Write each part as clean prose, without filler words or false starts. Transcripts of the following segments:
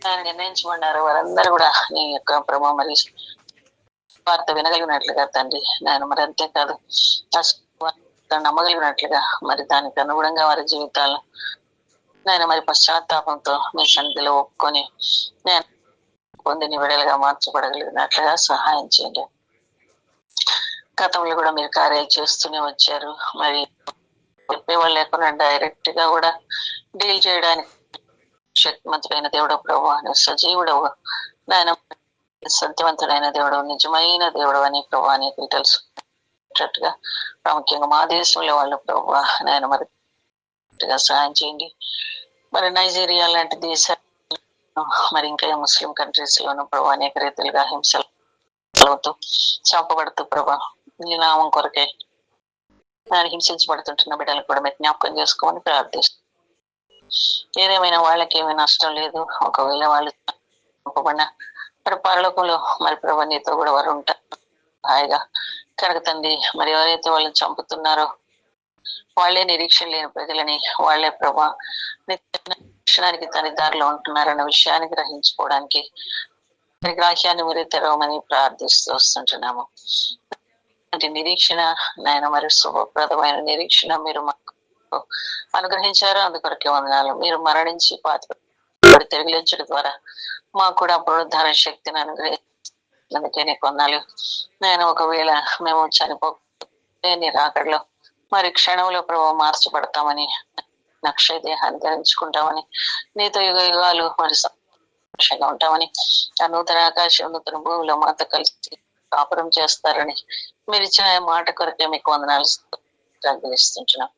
ఆయన నిర్ణయించమన్నారు వారందరూ కూడా నీ యొక్క ప్రభావ మరి వార్త వినగలిగినట్లుగా తండ్రి నాయన, మరి అంతేకాదు ఆ సువార్త నమ్మగలిగినట్లుగా మరి దానికి అనుగుణంగా వారి జీవితాలను నాయన మరి పశ్చాత్తాపంతో మీ సన్నిధిలో ఒప్పుకొని నేను పొందిని విడలుగా మార్చబడగలిగినట్లుగా సహాయం చేయండి. గతంలో కూడా మీరు కార్యాలు చేస్తూనే వచ్చారు. మరి చెప్పేవాళ్ళు లేకుండా డైరెక్ట్ గా కూడా డీల్ చేయడానికి శక్తివంతుడైన దేవుడు ప్రభు అని, సజీవుడవు నాయన, సత్యవంతుడైన దేవుడు, నిజమైన దేవుడు అని ప్రభు అని తెలుసుగా ప్రాముఖ్యంగా మా దేశంలో వాళ్ళు ప్రభు నాయన మరి సహాయం చేయండి. మరి నైజీరియా లాంటి దేశాలు మరి ఇంకా ముస్లిం కంట్రీస్ లోను ప్రభు అనేక రీతిలుగా హింసలవుతూ చంపబడుతూ ప్రభా నీ నామం కొరకే ఆయన హింసించబడుతుంటున్న బిడ్డలకు కూడా మీరు జ్ఞాపకం చేసుకోమని ప్రార్థిస్తాం. ఏదేమైనా వాళ్ళకి ఏమీ నష్టం లేదు. ఒకవేళ వాళ్ళు చంపబడిన మరి పరలోకంలో మరి ప్రభా నీతో కూడా వారు ఉంటారు హాయిగా కనుక తండ్రి. మరి ఎవరైతే వాళ్ళని చంపుతున్నారో వాళ్లే నిరీక్షణ లేని ప్రజలని, వాళ్లే ప్రభా నిరీక్షణానికి తన దారిలో ఉంటున్నారన్న విషయాన్ని గ్రహించుకోవడానికి గ్రాహ్యాన్ని మీరు తెరవమని ప్రార్థిస్తూ వస్తుంటున్నాము. నిరీక్షణ నాయన మరి శుభప్రదమైన నిరీక్షణ మీరు మాకు అనుగ్రహించారు. అందుకొరకే వందనాలు. మీరు మరణించి పాతి తిరిగిలించడం ద్వారా మాకు కూడా పునరుద్ధార శక్తిని అనుగ్రహించినందుకే నీకు వందనాలు. నేను ఒకవేళ మేము చనిపోతే నీ రాకడలో మరి క్షణంలో ప్రభావ మార్చబడతామని, నక్ష దేహాన్ని ధరించుకుంటామని, నీతో యుగ యుగాలు మరి సంతోషంగా ఉంటామని, ఆ నూతన ఆకాశం నూతన భూమిలో మాతో కలిసి కాపురం చేస్తారని మీరు ఇచ్చిన మాట కొరకే మీకు వందనాలు గ్రహిస్తుంటున్నాం.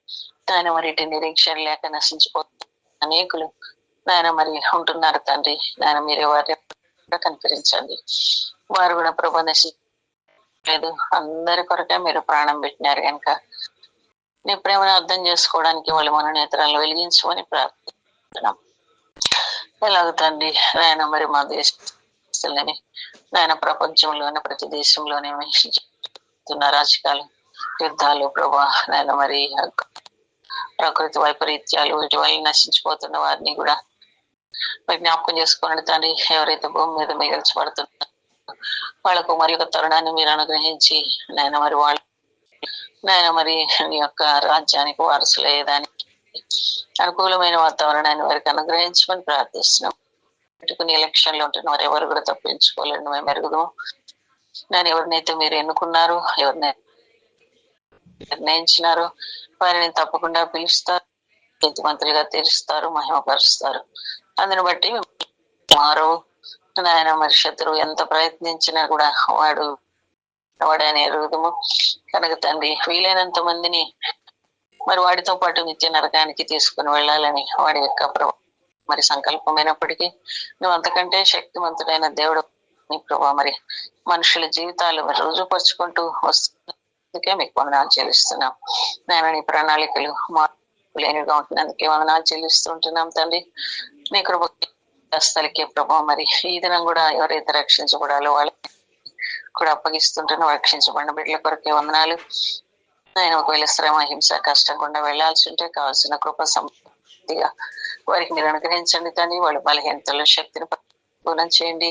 ఆయన మరి ఇటు నిరీక్షణ లేక నశించిపోతున్న అనేకులు నాయన మరి ఉంటున్నారు తండ్రి. నాయన మీరే వారి కనికరించండి. వారు కూడా ప్రభు నశించలేదు, అందరి కొరకే మీరు ప్రాణం పెట్టినారు కనుక నీ ప్రేమను అర్థం చేసుకోవడానికి వాళ్ళు మన నేత్రాలను వెలిగించమని ప్రార్థిస్తున్నాం. ఎలాగ తండ్రి నాయన మరి మా దేశాలని నాయన ప్రపంచంలోనే ప్రతి దేశంలోనే రాజకీయాలు యుద్ధాలు ప్రభా నాయన మరి ప్రకృతి వైపరీత్యాలు వీటి వల్ల నశించిపోతున్న వారిని కూడా మరి జ్ఞాపకం చేసుకోండి తండ్రి. ఎవరైతే భూమి మీద మిగిల్చబడుతున్నారో వాళ్ళకు మరి ఒక తరుణాన్ని మీరు అనుగ్రహించి నాయన మరి వాళ్ళు నాయన మరి నీ యొక్క రాజ్యానికి వారసులయ్యేదానికి అనుకూలమైన వాతావరణాన్ని వారికి అనుగ్రహించమని ప్రార్థిస్తున్నాం. పెట్టుకుని ఎలక్షన్లు ఉంటున్న వారు ఎవరు కూడా తప్పించుకోలేండి. మేము ఎరుగుదాము నేను ఎవరినైతే మీరు ఎన్నుకున్నారు, ఎవరినైతే నిర్ణయించినారు వారిని తప్పకుండా పిలుస్తారు, నీతిమంతులుగా తీరుస్తారు, మహిమపరుస్తారు. అందుని బట్టి మారు నాయన మరి శత్రువు ఎంత ప్రయత్నించినా కూడా వాడని ఎరుగుదము కనుక తండ్రి. వీలైనంత మందిని మరి వాడితో పాటు నిత్య నరకానికి తీసుకుని వెళ్ళాలని వాడి యొక్క మరి సంకల్పమైనప్పటికీ నువ్వు అంతకంటే శక్తివంతుడైన దేవుడు నీ ప్రభా మరి మనుషుల జీవితాలు మరి రుజుపరుచుకుంటూ వస్తున్నందుకే మీకు వందనాలు చెల్లిస్తున్నాం. నేను నీ ప్రణాళికలు లేనిగా ఉంటున్నందుకే వందనాలు చెల్లిస్తూ ఉంటున్నాం తండ్రి. నీ కృపస్థలికే ప్రభా మరి ఈ దినం కూడా ఎవరైతే రక్షించబడాలో వాళ్ళని కూడా అప్పగిస్తుంటున్నా రక్షించబడిన బిడ్డల కొరకే వందనాలు. ఆయన ఒకవేళ శ్రమ హింస కష్టం గుండా వెళ్లాల్సి ఉంటే కావాల్సిన కృప సమృద్ధిగా వారికి మీరు అనుగ్రహించండి. కానీ వాళ్ళ బలహీనతలో శక్తిని పూర్ణం చేయండి.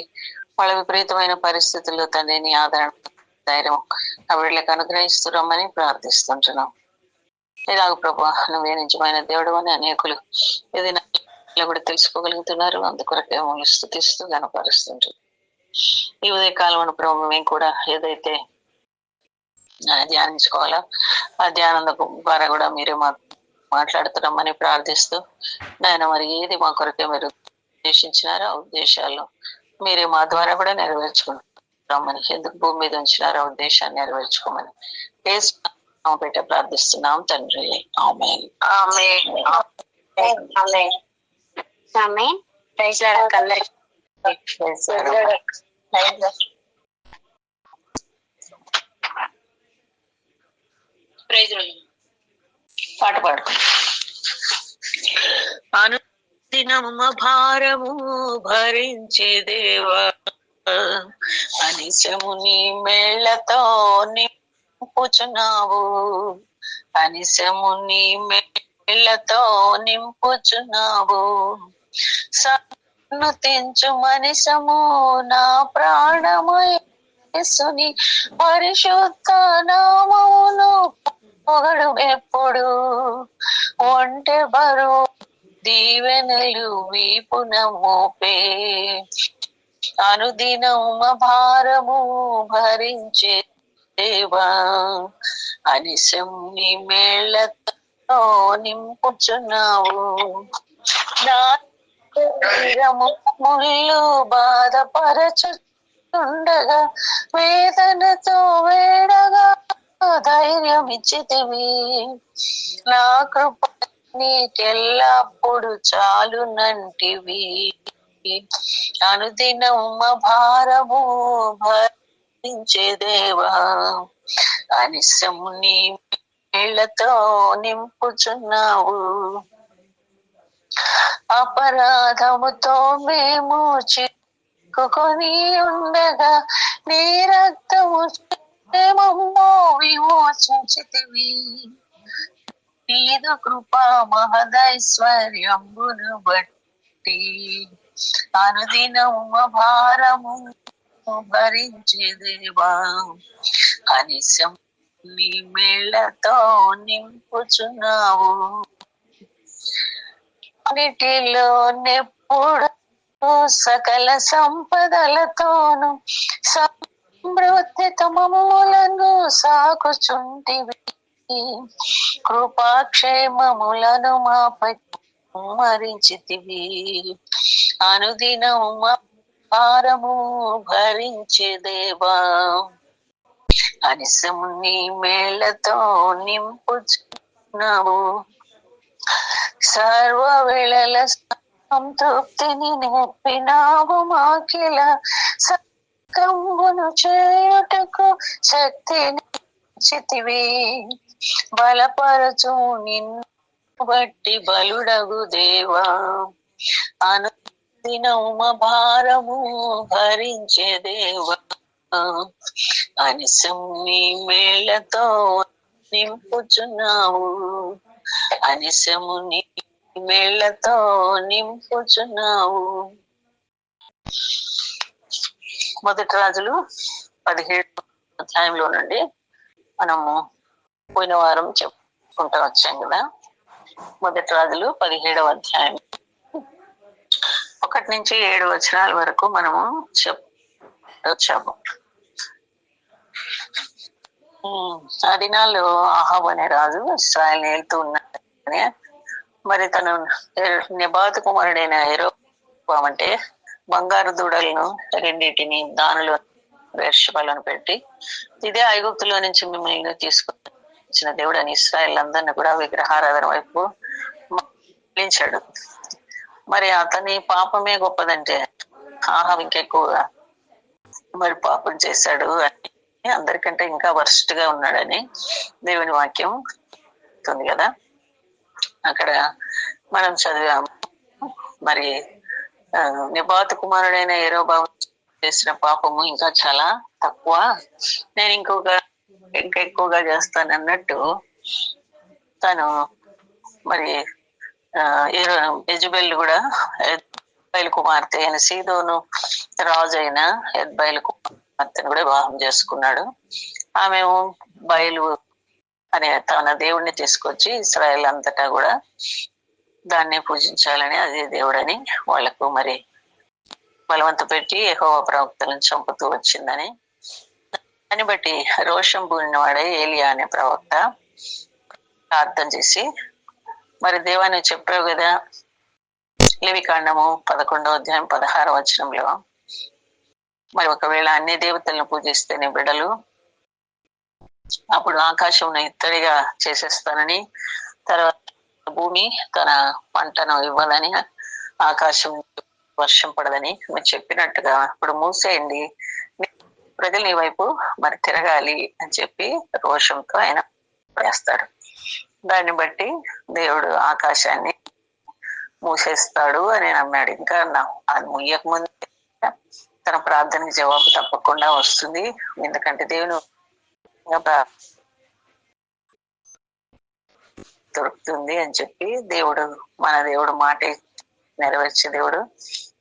వాళ్ళ విపరీతమైన పరిస్థితుల్లో తండ్రిని ఆదరణ ధైర్యం ఆ వీళ్ళకి అనుగ్రహిస్తున్నామని ప్రార్థిస్తుంటున్నాం. ఇలాగ ప్రభా నువ్వే నిజమైన దేవుడు అని అనేకులు ఇది కూడా తెలుసుకోగలుగుతున్నారు. అందుకొరకే మమ్మల్ని స్తుతిస్తూ గణపరుస్తుంటున్నాం. ఈ ఉదయ కాలం ప్రభు మేము కూడా ఏదైతే ధ్యానించుకోవాలో ఆ ధ్యానం ద్వారా కూడా మీరే మాట్లాడుతున్నామని ప్రార్థిస్తూ నాయన మరి ఏది మా కొరకే మీరు ఉద్దేశించినారో ఆ ఉద్దేశాలు మీరే మా ద్వారా కూడా నెరవేర్చుకుంటామని, ఎందుకు భూమి మీద ఉంచినారో ఆ ఉద్దేశాన్ని నెరవేర్చుకోమని పెట్టే ప్రార్థిస్తున్నాం తండ్రి. ఆమేన్. పాట పాడు. అనుదినమ భారము భరించే దేవా అనిశము నీ మేళ్లతో నింపుచున్నావు, అనిశము నీ మేళ్లతో నింపుచున్నావు. నన్ను తెంచు మనిషము నా ప్రాణమయేసుని పరిశుద్ధ నామమును పొగడు ఎప్పుడు. ఒంటె బరువు దీవెనలు వీపున మోపే అనుదినమ భారము భరించే దేవా అనిశం నీ మేళ్లతో నింపుచున్నావు. నా శరీరము ముళ్ళు బాధపరచుండగా వేదనతో వేడగా ధైర్యమిచ్చితివి. నా కృప నీకెల్లప్పుడు చాలునంటివి. అనుదినమ భారము భరించే దేవా అనిశము నీ మేళ్లతో నింపుచున్నావు. అపరాధముతో మేము చిక్కుకొని ఉండగా నీ రక్తము మమ్ము విమోచించితివి. నీదు కృపా మహదైశ్వర్యమును బట్టి అనుదినము భారము భరించే దేవా అనిశం నీ మేళ్లతో నింపుచున్నావు. అన్నిటిలో నెప్పుడు సకల సంపదలతోను సమృద్ధితో మమ్ములను సాకుచుంటివి. కృపాక్షేమములను మాపై మరించితివి. అనుదినము భారము భరించే దేవా అనిశము నీ మేళ్లతో నింపుచున్నావు. సర్వవేళల సంతృప్తిని నేర్పినావు మాకిల సకంబును చేయుటకు శక్తిని ఇచ్చితివి. బలపరచు నిన్ను బట్టి బలుడగు దేవా అనుదినమ భారము భరించే దేవా అనిశం నీ మేళ్లతో నింపుచున్నావు. అనిశము నీ మేళ్లతో నింపుచున్నావు. మొదటి రాజులు 17 అధ్యాయంలో నుండి మనము పోయిన వారం చెప్పుకుంటూ వచ్చాం కదా. మొదటి రాజులు 17వ అధ్యాయం 1 నుంచి 7 వచనాల వరకు మనము వచ్చాము. ఆ దినాల్లో ఆహాబు అనే రాజు ఇశ్రాయేల్ ఏలుతూ ఉన్నాడని, మరి తను నెబాతు కుమారుడైన యెరోబోము అంటే బంగారు దూడలను రెండింటిని దానులు వేర్షపాలను పెట్టి, ఇదే ఐగుప్తులో నుంచి మిమ్మల్ని తీసుకొచ్చిన దేవుడు అని ఇశ్రాయేల్ అందరిని కూడా విగ్రహారాధన వైపు మళ్లించాడు. మరి అతని పాపమే గొప్పదంటే ఆహాబు ఇంకెక్కువగా మరి పాపం చేశాడు అని, అందరికంటే ఇంకా వర్స్ట్ గా ఉన్నాడని దేవుని వాక్యం ఉంది కదా. అక్కడ మనం చదివాము. మరి నెబాతు కుమారుడైన యెరోబోము చేసిన పాపము ఇంకా చాలా తక్కువ, నేను ఇంకా ఎక్కువగా చేస్తాను అన్నట్టు తను మరి యెజబెల్ కూడా ఎద్బయలు కుమార్తె అయిన సీదోను రాజు అయిన ఎద్బయలు కుమార్తెను కూడా వివాహం చేసుకున్నాడు. ఆమె బయలు అనే తన దేవుడిని తీసుకొచ్చి ఇశ్రాయేల్ అంతటా కూడా దాన్నే పూజించాలని, అదే దేవుడని వాళ్లకు మరి బలవంత పెట్టి యెహోవా ప్రవక్తలను చంపుతూ వచ్చిందని, దాన్ని బట్టి రోషం పూరిన వాడే ఏలియా అనే ప్రవక్త ప్రార్థన చేసి, మరి దేవాన్ని చెప్పావు కదా లేవికాండము 11వ అధ్యాయం 16వ వచనంలో, మరి ఒకవేళ అన్ని దేవతలను పూజిస్తే నీ బిడ్డలు అప్పుడు ఆకాశం ఇత్తడిగా చేసేస్తానని, తర్వాత భూమి తన పంటను ఇవ్వదని, ఆకాశం వర్షం పడదని మీరు చెప్పినట్టుగా ఇప్పుడు మూసేయండి, ప్రజలు నీ వైపు మరి తిరగాలి అని చెప్పి రోషంతో ఆయన వేస్తాడు. దాన్ని బట్టి దేవుడు ఆకాశాన్ని మూసేస్తాడు అని నమ్మాడు. ఇంకా అది ముయ్యక ముందు తన ప్రార్థనకి జవాబు తప్పకుండా వస్తుంది, ఎందుకంటే దేవుని దొరుకుతుంది అని చెప్పి దేవుడు, మన దేవుడు మాట నెరవేర్చే దేవుడు.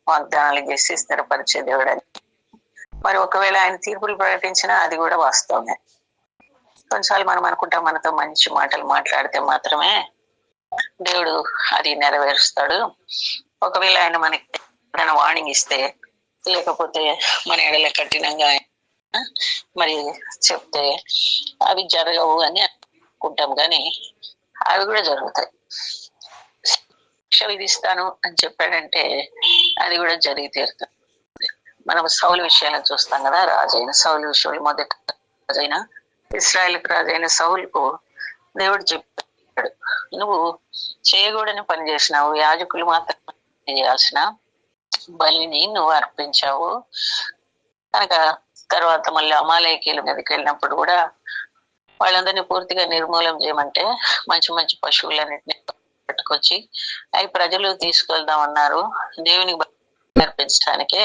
వాగ్దానాలు చేసి స్థిరపరిచే దేవుడు అని. మరి ఒకవేళ ఆయన తీర్పులు ప్రకటించినా అది కూడా వాస్తవమే. కొన్నిసార్లు మనం అనుకుంటాం మనతో మంచి మాటలు మాట్లాడితే మాత్రమే దేవుడు అది నెరవేరుస్తాడు. ఒకవేళ ఆయన మనకి ఏదైనా వార్నింగ్ ఇస్తే, లేకపోతే మన ఎడల కఠినంగా మరి చెప్తే అవి జరగవు అని అనుకుంటాం, కానీ అవి కూడా జరుగుతాయి. శిక్ష విధిస్తాను అని చెప్పాడంటే అది కూడా జరిగి తీరుతుంది. మనం సౌలు విషయాలను చూస్తాం కదా. రాజైన సౌలు విషయంలో మొదటి రాజైన ఇశ్రాయేలుకు రాజైన సౌలుకు దేవుడు చెప్పాడు, నువ్వు చేయకూడని పని చేసినావు, యాజకులు మాత్రం చేయాల్సిన బలిని నువ్వు అర్పించావు కనుక. తర్వాత మళ్ళీ అమాలేకీల మీదకి వెళ్ళినప్పుడు కూడా వాళ్ళందరినీ పూర్తిగా నిర్మూలన చేయమంటే మంచి మంచి పశువులన్నింటినీ పట్టుకొచ్చి అవి ప్రజలు తీసుకెళ్దామన్నారు దేవునికి అర్పించడానికే.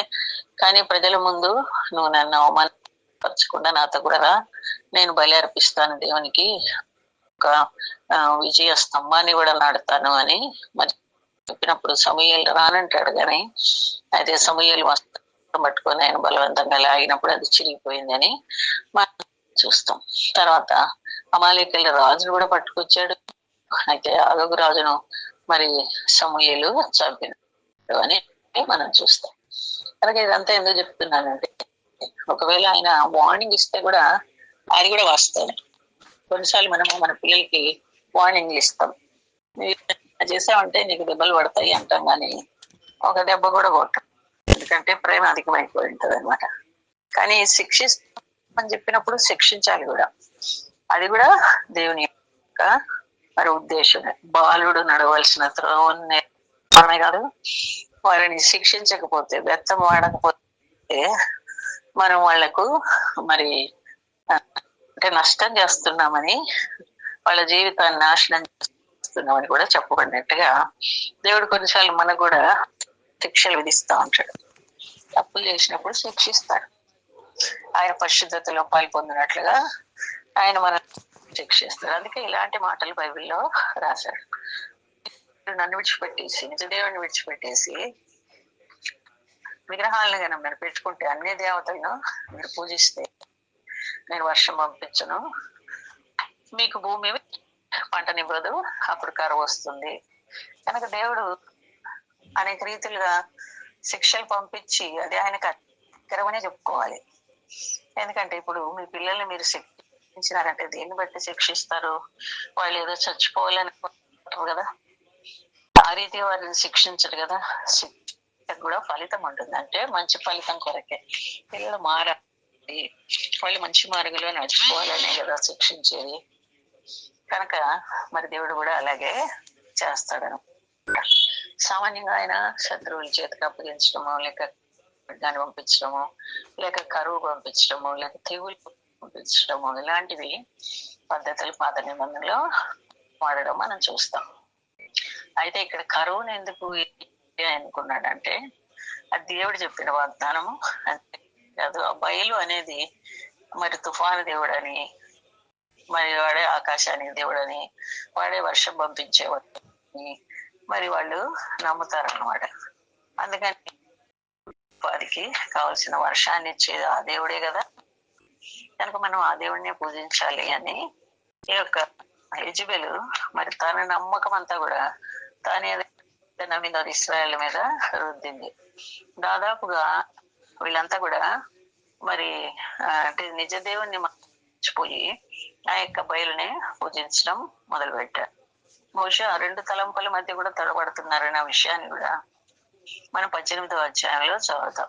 కానీ ప్రజల ముందు నువ్వు నన్ను అవమానపరచకుండా నాతో కూడా రా, నేను బలి అర్పిస్తాను దేవునికి, ఒక విజయ స్తంభాన్ని కూడా నాడుతాను అని మరి చెప్పినప్పుడు సమూయేలు రానంటాడు. కానీ అయితే సమూయేలు వస్త్రం పట్టుకొని ఆయన బలవంతంగా లాగినప్పుడు అది చిరిగిపోయిందని మనం చూస్తాం. తర్వాత అమాలేకీల రాజును కూడా పట్టుకొచ్చాడు. అయితే అగగు రాజును మరి సమూయేలు చంపినాడు అని మనం చూస్తాం. కనుక ఇదంతా ఎందుకు చెప్తున్నానంటే, ఒకవేళ ఆయన వార్నింగ్ ఇస్తే కూడా అది కూడా వాస్తవం. కొన్నిసార్లు మనము మన పిల్లలకి వార్నింగ్లు ఇస్తాం, చేసామంటే నీకు దెబ్బలు పడతాయి అంటాం, కానీ ఒక దెబ్బ కూడా కొట్టాం, ఎందుకంటే ప్రేమ అధికమైపోయి ఉంటుంది అనమాట. కానీ శిక్షిస్తామని చెప్పినప్పుడు శిక్షించాలి కూడా, అది కూడా దేవుని యొక్క మరి ఉద్దేశమే. బాలుడు నడవలసిన త్రోవనే కాదు, వారిని శిక్షించకపోతే, బెత్తం వాడకపోతే మనం వాళ్లకు మరి అంటే నష్టం చేస్తున్నామని, వాళ్ళ జీవితాన్ని నాశనం చేస్తున్నామని కూడా చెప్పబడినట్టుగా దేవుడు కొన్నిసార్లు మనకు కూడా శిక్షలు విధిస్తూ ఉంటాడు. తప్పులు చేసినప్పుడు శిక్షిస్తాడు. ఆయన పరిశుద్ధతలో పాల్పొందినట్లుగా ఆయన మన శిక్షిస్తాడు. అందుకే ఇలాంటి మాటలు బైబిల్లో రాశాడు. నన్ను విడిచిపెట్టేసి, నిజదేవుని విడిచిపెట్టేసి విగ్రహాలను కనుక మీరు పెట్టుకుంటే, అన్ని దేవతలను మీరు పూజిస్తే నేను వర్షం పంపించను, మీకు భూమి పంటనివ్వదు, అప్పుడు కరువు వస్తుంది. కనుక దేవుడు అనేక రీతిలుగా శిక్షలు పంపించి అది ఆయనకు అకరమనే చెప్పుకోవాలి. ఎందుకంటే ఇప్పుడు మీ పిల్లల్ని మీరు శిక్షించినారంటే దేన్ని బట్టి శిక్షిస్తారు? వాళ్ళు ఏదో చచ్చిపోవాలని కదా, ఆ రీతి వారిని శిక్షించరు కదా. శిక్షకు కూడా ఫలితం ఉంటుంది, అంటే మంచి ఫలితం కొరకే. పిల్లలు మారాలి, వాళ్ళు మంచి మార్గంలో నడుచుకోవాలనే కదా శిక్షించేది. కనుక మరి దేవుడు కూడా అలాగే చేస్తాడను. సామాన్యంగా ఆయన శత్రువుల చేతికి అప్పగించడము, లేక దాన్ని పంపించడము, లేక కరువు పంపించడము, లేక తెగులు పంపించడము, ఇలాంటివి పద్ధతులు పాత నిబంధనలో వాడడం మనం చూస్తాం. అయితే ఇక్కడ కరువును ఎందుకు అనుకున్నాడంటే, అది దేవుడు చెప్పిన వాగ్దానము కాదు. ఆ బయలు అనేది మరి తుఫాను దేవుడని, మరి వాడే ఆకాశానికి దేవుడని, వాడే వర్షం పంపించేవాడని మరి వాళ్ళు నమ్ముతారన్నమాట. అందుకని వారికి కావలసిన వర్షాన్ని ఇచ్చేది ఆ దేవుడే కదా. కనుక మనం ఆ దేవుడినే పూజించాలి అని ఈ యొక్క యెజెబెలు మరి తన నమ్మకం అంతా కూడా తానే మీద ఇశ్రాయేలు మీద రుద్దింది. దాదాపుగా వీళ్ళంతా కూడా మరి అంటే నిజ దేవుణ్ణి మర్చిపోయి ఆ యొక్క బయలుని పూజించడం మొదలు పెట్టారు. బహుశా 2 తలంపుల మధ్య కూడా తడబడుతున్నారనే విషయాన్ని కూడా మనం 18వ అధ్యాయంలో చదువుతాం.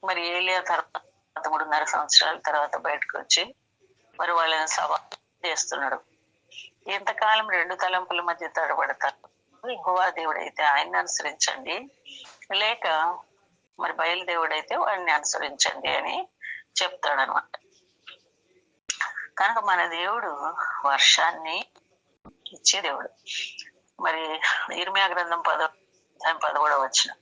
మరి ఏలియా తర్వాత 3.5 సంవత్సరాల తర్వాత బయటకు వచ్చి మరి వాళ్ళని సభ చేస్తున్నాడు. ఎంతకాలం 2 తలంపుల మధ్య తడబడతారు? యెహోవా దేవుడైతే ఆయన్ని అనుసరించండి, లేక మరి బయలుదేవుడైతే వాడిని అనుసరించండి అని చెప్తాడనమాట. కనుక మన దేవుడు వర్షాన్ని ఇచ్చే దేవుడు. మరి ఇర్మియా గ్రంథం 11వ వచనం,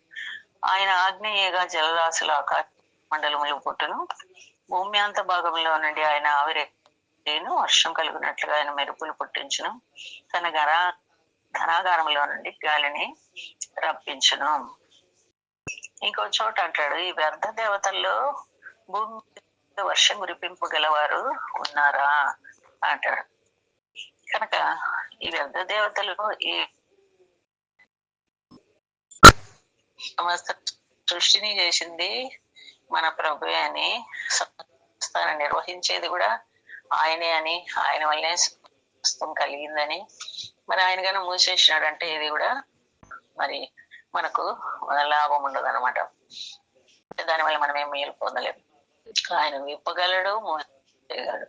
ఆయన ఆగ్నేయగా జలరాశుల ఆకాశ మండలములు పుట్టును, భూమి అంత భాగంలో నుండి ఆయన ఆవిరేను, వర్షం కలుగునట్లుగా ఆయన మెరుపులు పుట్టించును, తన ఘనాగారంలో నుండి గాలిని రప్పించును. ఇంకో చోట అంటాడు, ఈ వ్యర్థ దేవతల్లో భూమి మీద వర్షం కురిపింపగలవారు ఉన్నారా అంటాడు. కనుక ఈ వ్యర్థ దేవతలు ఈ సమస్త సృష్టిని చేసింది మన ప్రభు అని, సంస్థను నిర్వహించేది కూడా ఆయనే అని, ఆయన వల్లే సమస్తం కలిగిందని, మరి ఆయన గాను మూసేసినాడు అంటే ఇది కూడా మరి మనకు లాభం ఉండదు అనమాట. దానివల్ల మనం ఏం మేలు పొందలేము. ఆయన విప్పగలడు, మూసేయగలడు.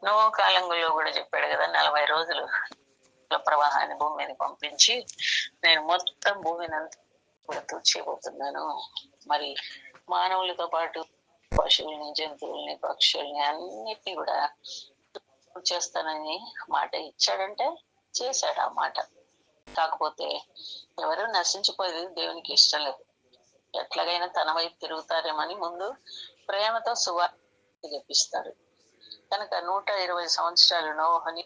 నోవహు కాలంలో కూడా చెప్పాడు కదా, 40 రోజులు ప్రవాహాన్ని భూమి మీద పంపించి నేను మొత్తం భూమిని అంతా కూడా తూర్చేయబోతున్నాను, మరి మానవులతో పాటు పశువుల్ని, జంతువుల్ని, పక్షుల్ని అన్నిటినీ కూడా చేస్తానని మాట ఇచ్చాడంటే చేశాడు ఆ మాట. కాకపోతే ఎవరు నశించిపోయేది దేవునికి ఇష్టం లేదు. ఎట్లాగైనా తన వైపు తిరుగుతారేమని ముందు ప్రేమతో సువార్త చెప్పిస్తాడు. కనుక 120 సంవత్సరాలు నోహని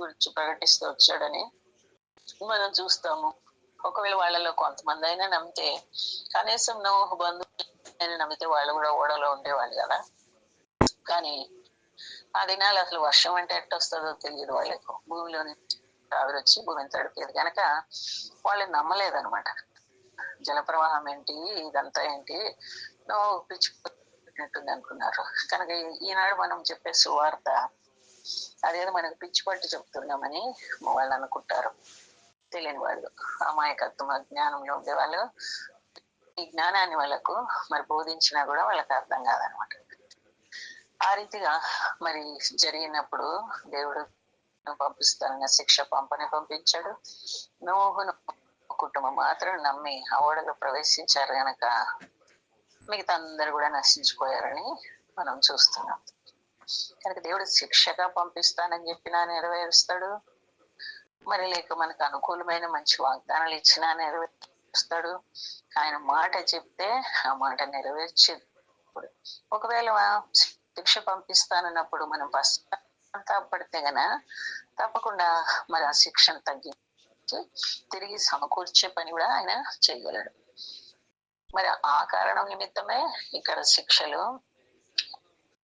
గురించి ప్రకటిస్తూ వచ్చాడని మనం చూస్తాము. ఒకవేళ వాళ్ళలో కొంతమంది అయినా నమ్మితే, కనీసం నోహు బంధువులు నమ్మితే వాళ్ళు కూడా ఓడలో ఉండేవాళ్ళు కదా. కానీ ఆ దినాలు అసలు వర్షం అంటే ఎట్టొస్తుందో తెలియదు వాళ్ళకు. భూమిలోని ఆవిరి వచ్చి భూమిని తడిపేది కనుక వాళ్ళు నమ్మలేదనమాట. జలప్రవాహం ఏంటి, ఇదంతా ఏంటి, నోహు పిచ్చినట్టుంది అనుకున్నారు. కనుక ఈనాడు మనం చెప్పే సువార్త అదేదో మనకు పిచ్చి పట్టి చెప్తున్నామని వాళ్ళు అనుకుంటారు. తెలియని వాళ్ళు, అమాయకత్వం, అజ్ఞానంలో ఉండేవాళ్ళు ఈ జ్ఞానాన్ని వాళ్ళకు మరి బోధించినా కూడా వాళ్ళకి అర్థం కాదనమాట. ఆ రీతిగా మరి జరిగినప్పుడు దేవుడు పంపిస్తానన్న శిక్ష పంపించాడు. నోహును కుటుంబం మాత్రం నమ్మి ఆ ఓడలో ప్రవేశించారు గనక మిగతా అందరు కూడా నశించిపోయారని మనం చూస్తున్నాం. కనుక దేవుడు శిక్షగా పంపిస్తానని చెప్పినా నెరవేరుస్తాడు, మరి లేక మనకు అనుకూలమైన మంచి వాగ్దానాలు ఇచ్చినా నెరవేరుస్తాడు. ఆయన మాట చెప్తే ఆ మాట నెరవేర్చేది. ఒకవేళ శిక్ష పంపిస్తానన్నప్పుడు మనం పడితే గన తప్పకుండా మరి ఆ శిక్షను తగ్గించి తిరిగి సమకూర్చే పని కూడా ఆయన చేయగలడు. మరి ఆ కారణం నిమిత్తమే ఇక్కడ శిక్షలు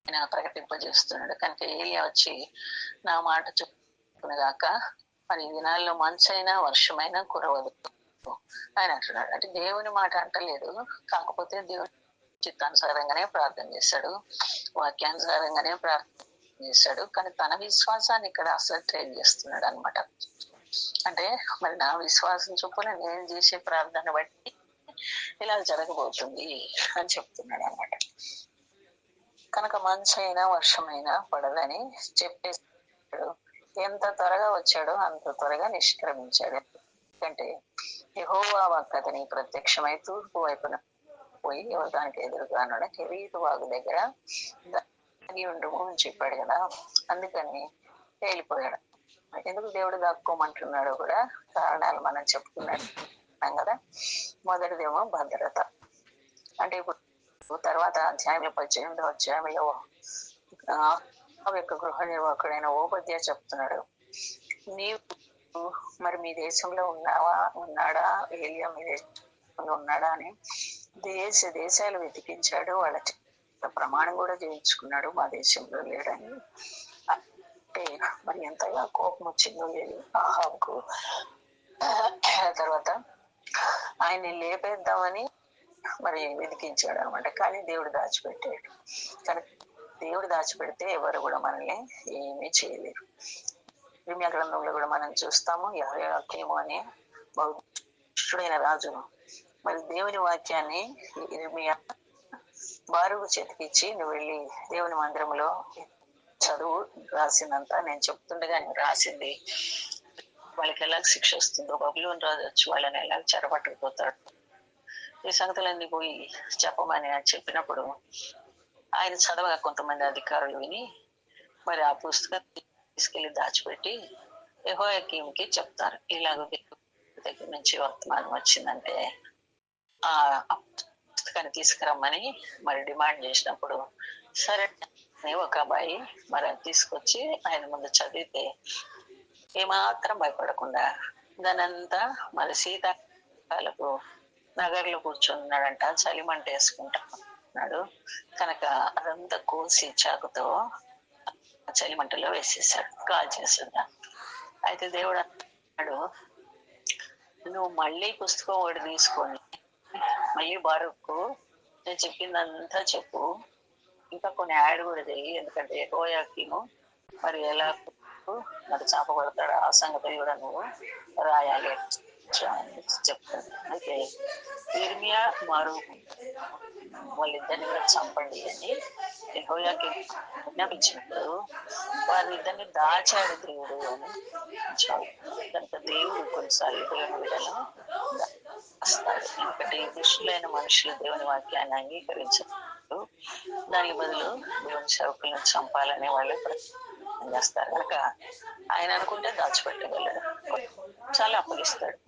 ఆయన ప్రకటింపజేస్తున్నాడు. కనుక ఏలియా వచ్చి నా మాట చెప్పుకునేగాక మరి ఈ దినాల్లో మంచైనా వర్షమైనా కురవదు ఆయన అంటున్నాడు. అంటే దేవుని మాట అంటలేదు, కాకపోతే దేవుని చిత్తానుసారంగానే ప్రార్థన చేశాడు, వాక్యానుసారంగానే ప్రార్థన చేశాడు. కానీ తన విశ్వాసాన్ని ఇక్కడ అసలు ట్రైన్ చేస్తున్నాడు అనమాట. అంటే మరి నా విశ్వాసం చొప్పున నేను చేసే ప్రార్థన బట్టి ఇలా జరగబోతుంది అని చెప్తున్నాడు అనమాట. కనుక మంచైనా వర్షమైనా పడదని చెప్పేశాడు. ఎంత త్వరగా వచ్చాడో అంత త్వరగా నిష్క్రమించాడు. ఎందుకంటే యెహోవా వాక్కు అతనికి ప్రత్యక్షమై తూర్పు వైపున పోయి యోర్దానుకు ఎదురుగా కెరీతు వాగు దగ్గర దాగి ఉండుము అని చెప్పాడు కదా. అందుకని వెళ్ళిపోయాడు. ఎందుకు దేవుడు దాక్కోమంటున్నాడో కూడా కారణాలు మనం చెప్పుకున్నాం కదా. మొదటిదేమో భద్రత. అంటే ఇప్పుడు తర్వాత అధ్యాయంలో 18వ అధ్యాయంలో యొక్క గృహ నిర్వాహకుడైన ఓబద్యా చెప్తున్నాడు, నీవు మరి మీ దేశంలో ఉన్నాడా, ఏలియా మీ దేశంలో ఉన్నాడా అని దేశాలు వెతికించాడు. వాళ్ళ ప్రమాణం కూడా చేయించుకున్నాడు, మా దేశంలో లేడని. అంటే మరి ఎంతగా కోపం వచ్చిందో లేదు ఆహాబుకు. తర్వాత ఆయన్ని లేపేద్దామని మరి వెతికించాడు అనమాట. కానీ దేవుడు దాచిపెట్టాడు. కానీ దేవుడు దాచిపెడితే ఎవరు కూడా మనల్ని ఏమీ చేయలేరు. ఇర్మియా గ్రంథంలో కూడా మనం చూస్తాము, యెహోయాకీము అనే బహుదుష్టుడైన రాజు మరి దేవుని వాక్యాన్ని ఇర్మియా బారుకు చేతికిచ్చి, నువ్వు వెళ్ళి దేవుని మందిరంలో చదువు, రాసిందంతా నేను చెప్తుండగా నువ్వు రాసింది, వాళ్ళకి ఎలా శిక్ష వస్తుందో, బబులోను రాజు వచ్చి వాళ్ళని ఎలా చెరపట్టుకుపోతాడు, ఈ సంగతులన్నీ పోయి చెప్పమని చెప్పినప్పుడు ఆయన చదవగా కొంతమంది అధికారులు విని మరి ఆ పుస్తకం తీసుకెళ్లి దాచిపెట్టి యెహోయాకీముకి చెప్తారు, ఇలాగ దగ్గర నుంచి వర్తమానం వచ్చిందంటే ఆ పుస్తకాన్ని తీసుకురమ్మని మరి డిమాండ్ చేసినప్పుడు సరే ఒక అబ్బాయి మరి అది తీసుకొచ్చి ఆయన ముందు చదివితే ఏమాత్రం భయపడకుండా దానంతా మరి శీతాకాలపు నగర్లో కూర్చున్నాడంట, చలిమంట వేసుకుంటున్నాడు కనుక అదంతా కోసి చాకుతో చలిమంటలో వేసేసాడు, కాల్చేసాడు. అయితే దేవుడు అన్నాడు, నువ్వు మళ్ళీ పుస్తకం ఒకటి తీసుకొని మళ్ళీ బారుకు నేను చెప్పిందంతా చెప్పు, ఇంకా కొన్ని యాడ్ కూడా చెయ్యి, ఎందుకంటే యెహోయాకీము మరి ఎలా మరి చాపబడతాడు ఆ సంగతి కూడా నువ్వు రాయాలి అని చెప్తాడు. అయితే ఇర్మియా మారు వాళ్ళిద్దరిని కూడా చంపండి అని యెహోయాకీము విజ్ఞాపించినప్పుడు వారిద్దరిని దాచాడు దేవుడు అని కనుక దేవుడు కొన్నిసార్లు దేవుని బిడ్డను దాస్తాడు. ఎందుకంటే ఈ దుష్టులైన మనుషులు దేవుని వాక్యాన్ని అంగీకరించారు, దానికి బదులు దేవుని సేవకులను చంపాలనే వాళ్ళు చేస్తారు. కనుక ఆయన అనుకుంటే దాచిపెట్టగలడు, చాలా అప్పగిస్తాడు.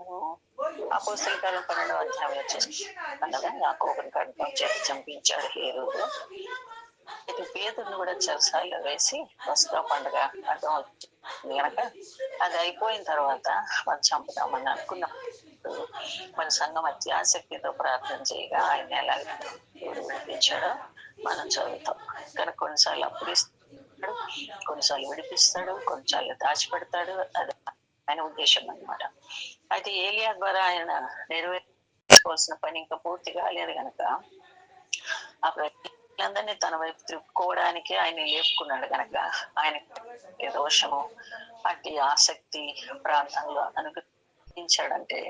అపోస్తల కాలం 12వ అధ్యాయంలో చూస్తాం కదా, యాకోబుని కడుపు చేతి చంపించాడు హేరోదు. అయితే పేతురుని కూడా చెరసాల్లో వేసి పస్కా పండుగ అర్థం అవుతుంది కనుక అది అయిపోయిన తర్వాత మనం చంపుతామని అనుకున్నప్పుడు మన సంఘం అత్యాసక్తితో ప్రార్థన చేయగా ఆయన ఎలా దేవుడు విడిపించాడో మనం చదువుతాం. కనుక కొన్నిసార్లు అప్పగిస్తాడు, కొన్నిసార్లు విడిపిస్తాడు, కొన్నిసార్లు దాచిపెడతాడు. అది ఆయన ఉద్దేశం అన్నమాట. అయితే ఏలియా ద్వారా ఆయన నెరవేర్చుకోవాల్సిన పని ఇంకా పూర్తి కాలేదు కనుక ఆ ప్రజలందరినీ తన వైపు తిప్పుకోవడానికి ఆయన లేపుకున్నాడు కనుక ఆయన రోషము అట్టి ఆసక్తి ప్రాంతంలో అనుగ్రహించాడంటే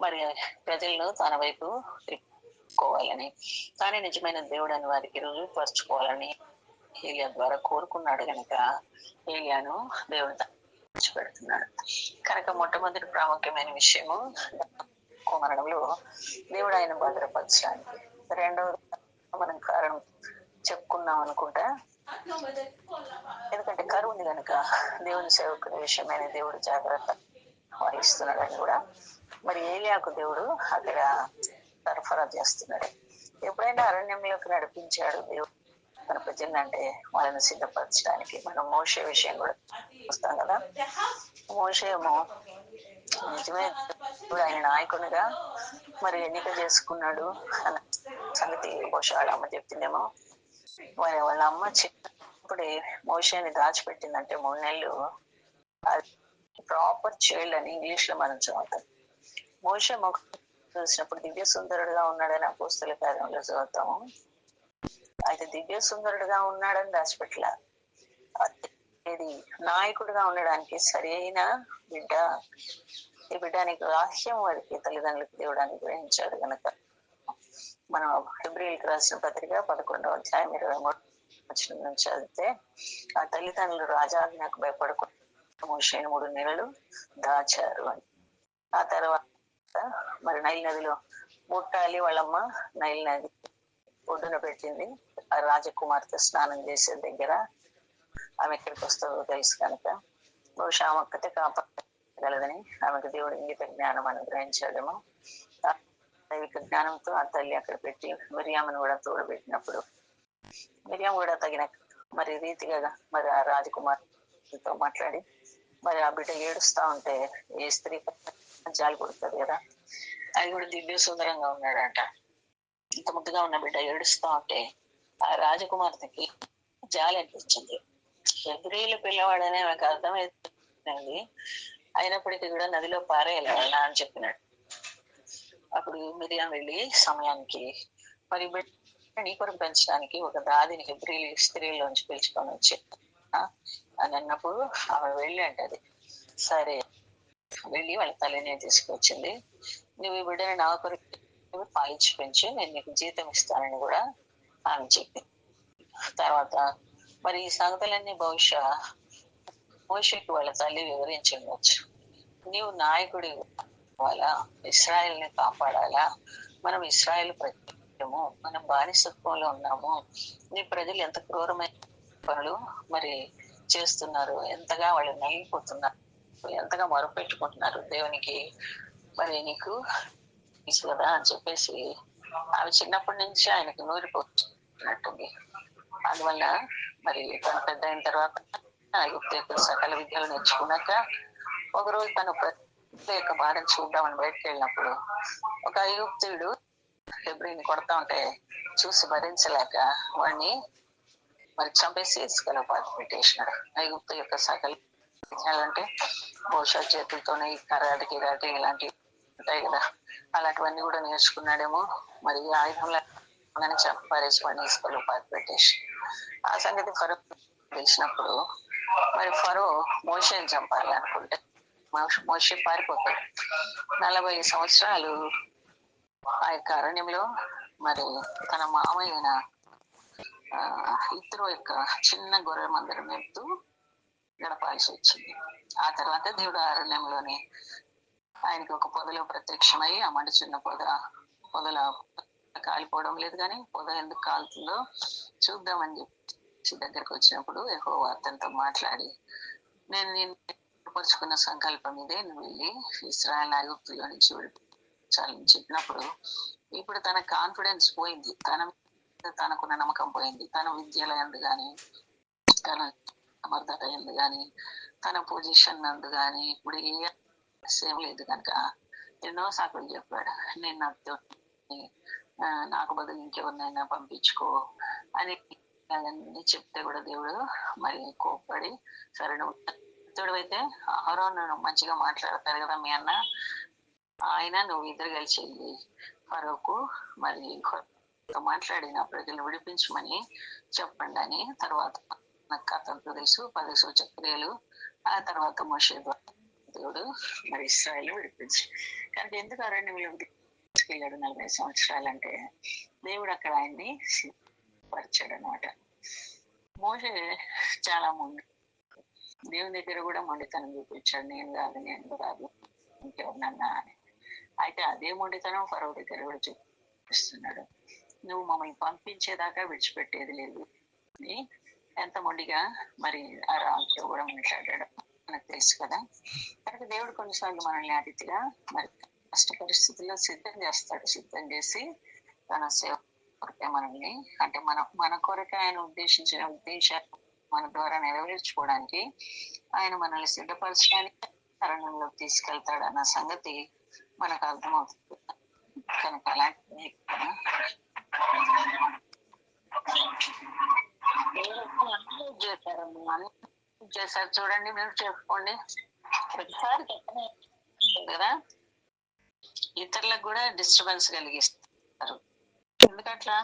మరి ప్రజలను తన వైపు తిప్పుకోవాలని, తానే నిజమైన దేవుడు అని వారికి రుజువుపరచుకోవాలని ఏలియా ద్వారా కోరుకున్నాడు కనుక ఏలియాను దేవుడు పెడుతున్నాడు. కనుక మొట్టమొదటి ప్రాముఖ్యమైన విషయము కుమరణంలో దేవుడు ఆయన భద్రపరచడానికి. రెండవది మనం కారణం చెప్పుకున్నాం అనుకుంటా, ఎందుకంటే కరువు ఉంది కనుక దేవుని సేవకుల విషయమైన దేవుడు జాగ్రత్త వహిస్తున్నాడని కూడా మరి ఏలియాకు దేవుడు అక్కడ సరఫరా చేస్తున్నాడు. ఎప్పుడైనా అరణ్యంలోకి నడిపించాడు దేవుడు మన ప్రజలను, అంటే వాళ్ళని సిద్ధపరచడానికి. మనం మోషే విషయం కూడా చూస్తాం కదా, మోషేమో నిజమే దేవుడు ఆయన నాయకునిగా మరి ఎన్నిక చేసుకున్నాడు అన్న సంగతి బహుశా వాళ్ళ అమ్మ చెప్పిందేమో. మరి వాళ్ళ అమ్మ చిన్నప్పుడే మోషేని దాచిపెట్టిందంటే 3 నెలలు. ప్రాపర్ చైల్డ్ అని ఇంగ్లీష్ లో మనం చదువుతాం. మోషే ముఖం చూసినప్పుడు దివ్య సుందరుడుగా ఉన్నాడని అపోస్తల కార్యంలో చదువుతాము. అయితే దివ్య సుందరుడుగా ఉన్నాడని దాచిపెట్టలే, ఇది నాయకుడిగా ఉండడానికి సరైన బిడ్డ, ఈ బిడ్డానికి రాహ్యం వారికి తల్లిదండ్రులకు దేవుడు అనుగ్రహించాడు కనుక మనం ఫిబ్రవరికి రాసిన పత్రిక 11వ అధ్యాయం 23 నుంచి చదివితే ఆ తల్లిదండ్రులు రాజాజ్ఞకు భయపడకుండా మోషేని 3 నెలలు దాచారు అని. ఆ తర్వాత మరి నైల్ నదిలో ముట్టాలి వాళ్ళమ్మ నైల్ నది ఒడ్డున పెట్టింది. ఆ రాజకుమార్తె స్నానం చేసే దగ్గర ఆమె ఎక్కడికి వస్తుందో తెలుసు కనుక బహుశా ఆమె ఒక్కతే కాపాడగలదని ఆమెకు దేవుడు ఇంగిత జ్ఞానం అనుగ్రహించాడేమో. దైవిక జ్ఞానంతో ఆ తల్లి అక్కడ పెట్టి మిరియామను కూడా తోడుపెట్టినప్పుడు మిరియాం కూడా తగిన మరి రీతిగా మరి ఆ రాజకుమార్తో మాట్లాడి మరి ఆ బిడ్డ ఏడుస్తా ఉంటే ఏ స్త్రీ జాలి పుడుతుంది కదా, అది కూడా దివ్య సుందరంగా ఉన్నాడంట. ఇంత ముద్దుగా ఉన్న బిడ్డ ఏడుస్తా ఉంటే ఆ రాజకుమార్తెకి జాలి అనిపించింది. హెబ్రీలు పిల్లవాడనే ఆమెకు అర్థమైంది, అయినప్పటికీ కూడా నదిలో పారేయాలి అని చెప్పినాడు. అప్పుడు మిరియాం వెళ్ళి సమయానికి మరి నీ కొరకు పెంచడానికి ఒక దాదిని హెబ్రీలు స్త్రీలోంచి పిలుచుకొని వచ్చి అని అన్నప్పుడు ఆమె వెళ్ళి అంటది, సరే వెళ్ళి వాళ్ళ తల్లిని తీసుకొచ్చింది, నువ్వు ఈ బిడ్డని నా కొరకు పాలించి పెంచి నేను నీకు జీతం ఇస్తానని కూడా ఆమె చెప్పింది. తర్వాత మరి ఈ సంగతులన్నీ బహుశా మోషేకి వాళ్ళ తల్లి వివరించి ఉండొచ్చు. నీవు నాయకుడి కావాలా, ఇస్రాయల్ ని కాపాడాలా, మనం ఇస్రాయల్ ప్రత్యేకము, మనం బానిసత్వంలో ఉన్నాము, నీ ప్రజలు ఎంత క్రూరమైన పనులు మరి చేస్తున్నారు, ఎంతగా వాళ్ళు నలిగిపోతున్నారు, ఎంతగా మొరపెట్టుకుంటున్నారు దేవునికి, మరి నీకు తెలుసు కదా అని చెప్పేసి ఆమె చిన్నప్పటి నుంచి ఆయనకు నూరిపోతున్నట్టుంది. అందువల్ల మరి తను పెద్ద అయిన తర్వాత సకల విద్యలు నేర్చుకున్నాక ఒకరోజు తను యొక్క బాధను చూద్దామని బయటకు వెళ్ళినప్పుడు ఒక ఐగుప్తుడు హెబ్రీని కొడతా ఉంటే చూసి భరించలేక వాడిని మరి చంపేసి ఇసుకలో పాతి పెట్టేసినాడు. ఐగుప్తు యొక్క సకల అంటే బహుశా చేతులతోనే కరాటి కిరాటి ఇలాంటివి ఉంటాయి కదా, అలాంటివన్నీ కూడా నేర్చుకున్నాడేమో. మరి ఆయుధంలో చంపారేసి వాడిని ఇసుకలో పాతి పెట్టేసి ఆ సంగతి ఫరో తెలిసినప్పుడు మరి ఫరో మోషేని చంపాలనుకుంటే మోషే పారిపోతాడు. 40 సంవత్సరాలు ఆ యొక్క అరణ్యంలో మరి తన మామయ్యన ఇద్దరు యొక్క చిన్న గొర్రె మందరం మేపుతూ గడపాల్సి వచ్చింది. ఆ తర్వాత దేవుడు అరణ్యంలోని ఆయనకి ఒక పొదలో ప్రత్యక్షమై ఆ మండుచున్న పొదల కాలిపోవడం లేదు, కానీ పొద ఎందుకు కాలుతుందో చూద్దామని చెప్పి దగ్గరకు వచ్చినప్పుడు యెహోవా అతనితో మాట్లాడి, నేను ఏర్పరచుకున్న సంకల్పం ఇదే, నువ్వు వెళ్ళి ఇశ్రాయేలు ఐగుప్తులో నుంచి విడిపించాలని చెప్పినప్పుడు ఇప్పుడు తన కాన్ఫిడెన్స్ పోయింది, తనకున్న నమ్మకం పోయింది. తన విద్యల ఎందు కానీ, తన సమర్థత ఎందు కానీ, తన పొజిషన్ నందు కానీ ఇప్పుడు ఏం లేదు కనుక ఎన్నో సాకులు చెప్పాడు. నేను నాకు బదులు ఇంకెవరినైనా పంపించుకో అని అవన్నీ చెప్తే కూడా దేవుడు మరి కోప్పడి, సరే నువ్వు అయితే అహరోను మంచిగా మాట్లాడతారు కదా మీ అన్న, ఆయన నువ్వు ఇద్దరు కలిసి వెళ్ళి ఫరోకు మరి మాట్లాడిన ప్రజలు విడిపించమని చెప్పండి అని. తర్వాత కథంతో తెలుసు 10 సూచక్రియలు. ఆ తర్వాత మోషే దేవుడు మరి ఇశ్రాయేలు విడిపించి, కానీ ఎందుకు అరణ్యంలో తీసుకెళ్ళాడు 40 సంవత్సరాలు అంటే దేవుడు అక్కడ ఆయన్ని పరిచాడు అనమాట. మోషే చాలా మొండి, దేవుని దగ్గర కూడా మొండితనం చూపించాడు. నేను కాదు ఇంకెవరినన్నా అని. అయితే అదే మొండితనం ఫరో దగ్గర కూడా చూపిస్తున్నాడు. నువ్వు మమ్మల్ని పంపించేదాకా విడిచిపెట్టేది లేదు అని ఎంత మొండిగా మరి ఆ రాజుతో కూడా మాట్లాడాడు మనకు తెలుసు కదా. కాబట్టి దేవుడు కొన్నిసార్లు మనల్ని ఆ రీతిగా మరి కష్ట పరిస్థితుల్లో సిద్ధం చేసి తన సేవ కొరకే మనల్ని, అంటే మన కొరకే ఆయన ఉద్దేశించిన ఉద్దేశాలు మన ద్వారా నెరవేర్చుకోవడానికి ఆయన మనల్ని సిద్ధపరచడానికి అరణ్యంలోకి తీసుకెళ్తాడు అన్న సంగతి మనకు అర్థమవుతుంది. కనుక అలాంటి చేశారు చూడండి, మీరు చెప్పుకోండి. ప్రతిసారి కదా ఇతరులకు కూడా డిస్టర్బెన్స్ కలిగిస్తారు. ఎందుకట్లా?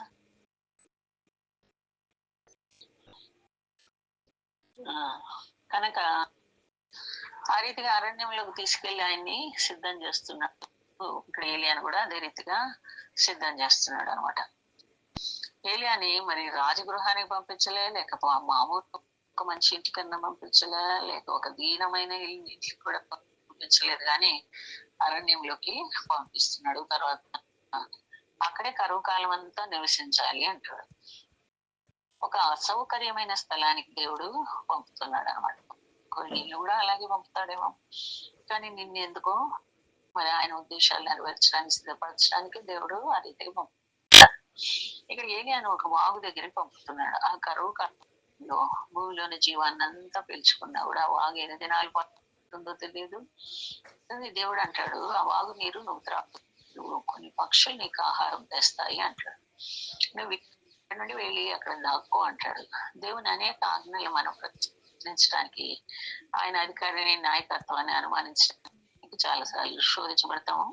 కనుక ఆ రీతిగా అరణ్యంలోకి తీసుకెళ్లి ఆయన్ని సిద్ధం చేస్తున్నాడు. ఇక్కడ ఏలియాని కూడా అదే రీతిగా సిద్ధం చేస్తున్నాడు అనమాట. ఏలియాని మరి రాజగృహానికి పంపించలే, లేక మామూలు ఒక మంచి ఇంటికన్నా పంపించలే, లేక ఒక దీనమైన ఇంటికి కూడా పంపించలేదు, కానీ అరణ్యంలోకి పంపిస్తున్నాడు. తర్వాత అక్కడే కరువు కాలం అంతా నివసించాలి అంటాడు. ఒక అసౌకర్యమైన స్థలానికి దేవుడు పంపుతున్నాడు అనమాట. నిన్ను కూడా అలాగే పంపుతాడేమో, కానీ నిన్ను ఎందుకో మరి ఆయన ఉద్దేశాలు నెరవేర్చడానికి సిద్ధపరచడానికి దేవుడు ఆ రీతిగా పంపుతాడు. ఇక్కడ ఏలియాను ఒక వాగు దగ్గరికి పంపుతున్నాడు. ఆ కరువు కాలంలో భూమిలోని జీవాన్ని అంతా పీల్చుకున్నా కూడా ఆ వాగు ఎన్ని దినాలు పడుతుందో తెలియదు. దేవుడు అంటాడు, ఆ వాగు నీరు నువ్వు కొన్ని పక్షులు నీకు ఆహారం తెస్తాయి అంటాడు. నువ్వు ఇక్కడ నుండి వెళ్ళి అక్కడ దాక్కో అంటాడు. దేవుని అనేక ఆజ్ఞలు మనం ప్రశ్నించడానికి, ఆయన అధికారిని నాయకత్వాన్ని అనుమానించడానికి చాలాసార్లు శోధించబడతాము.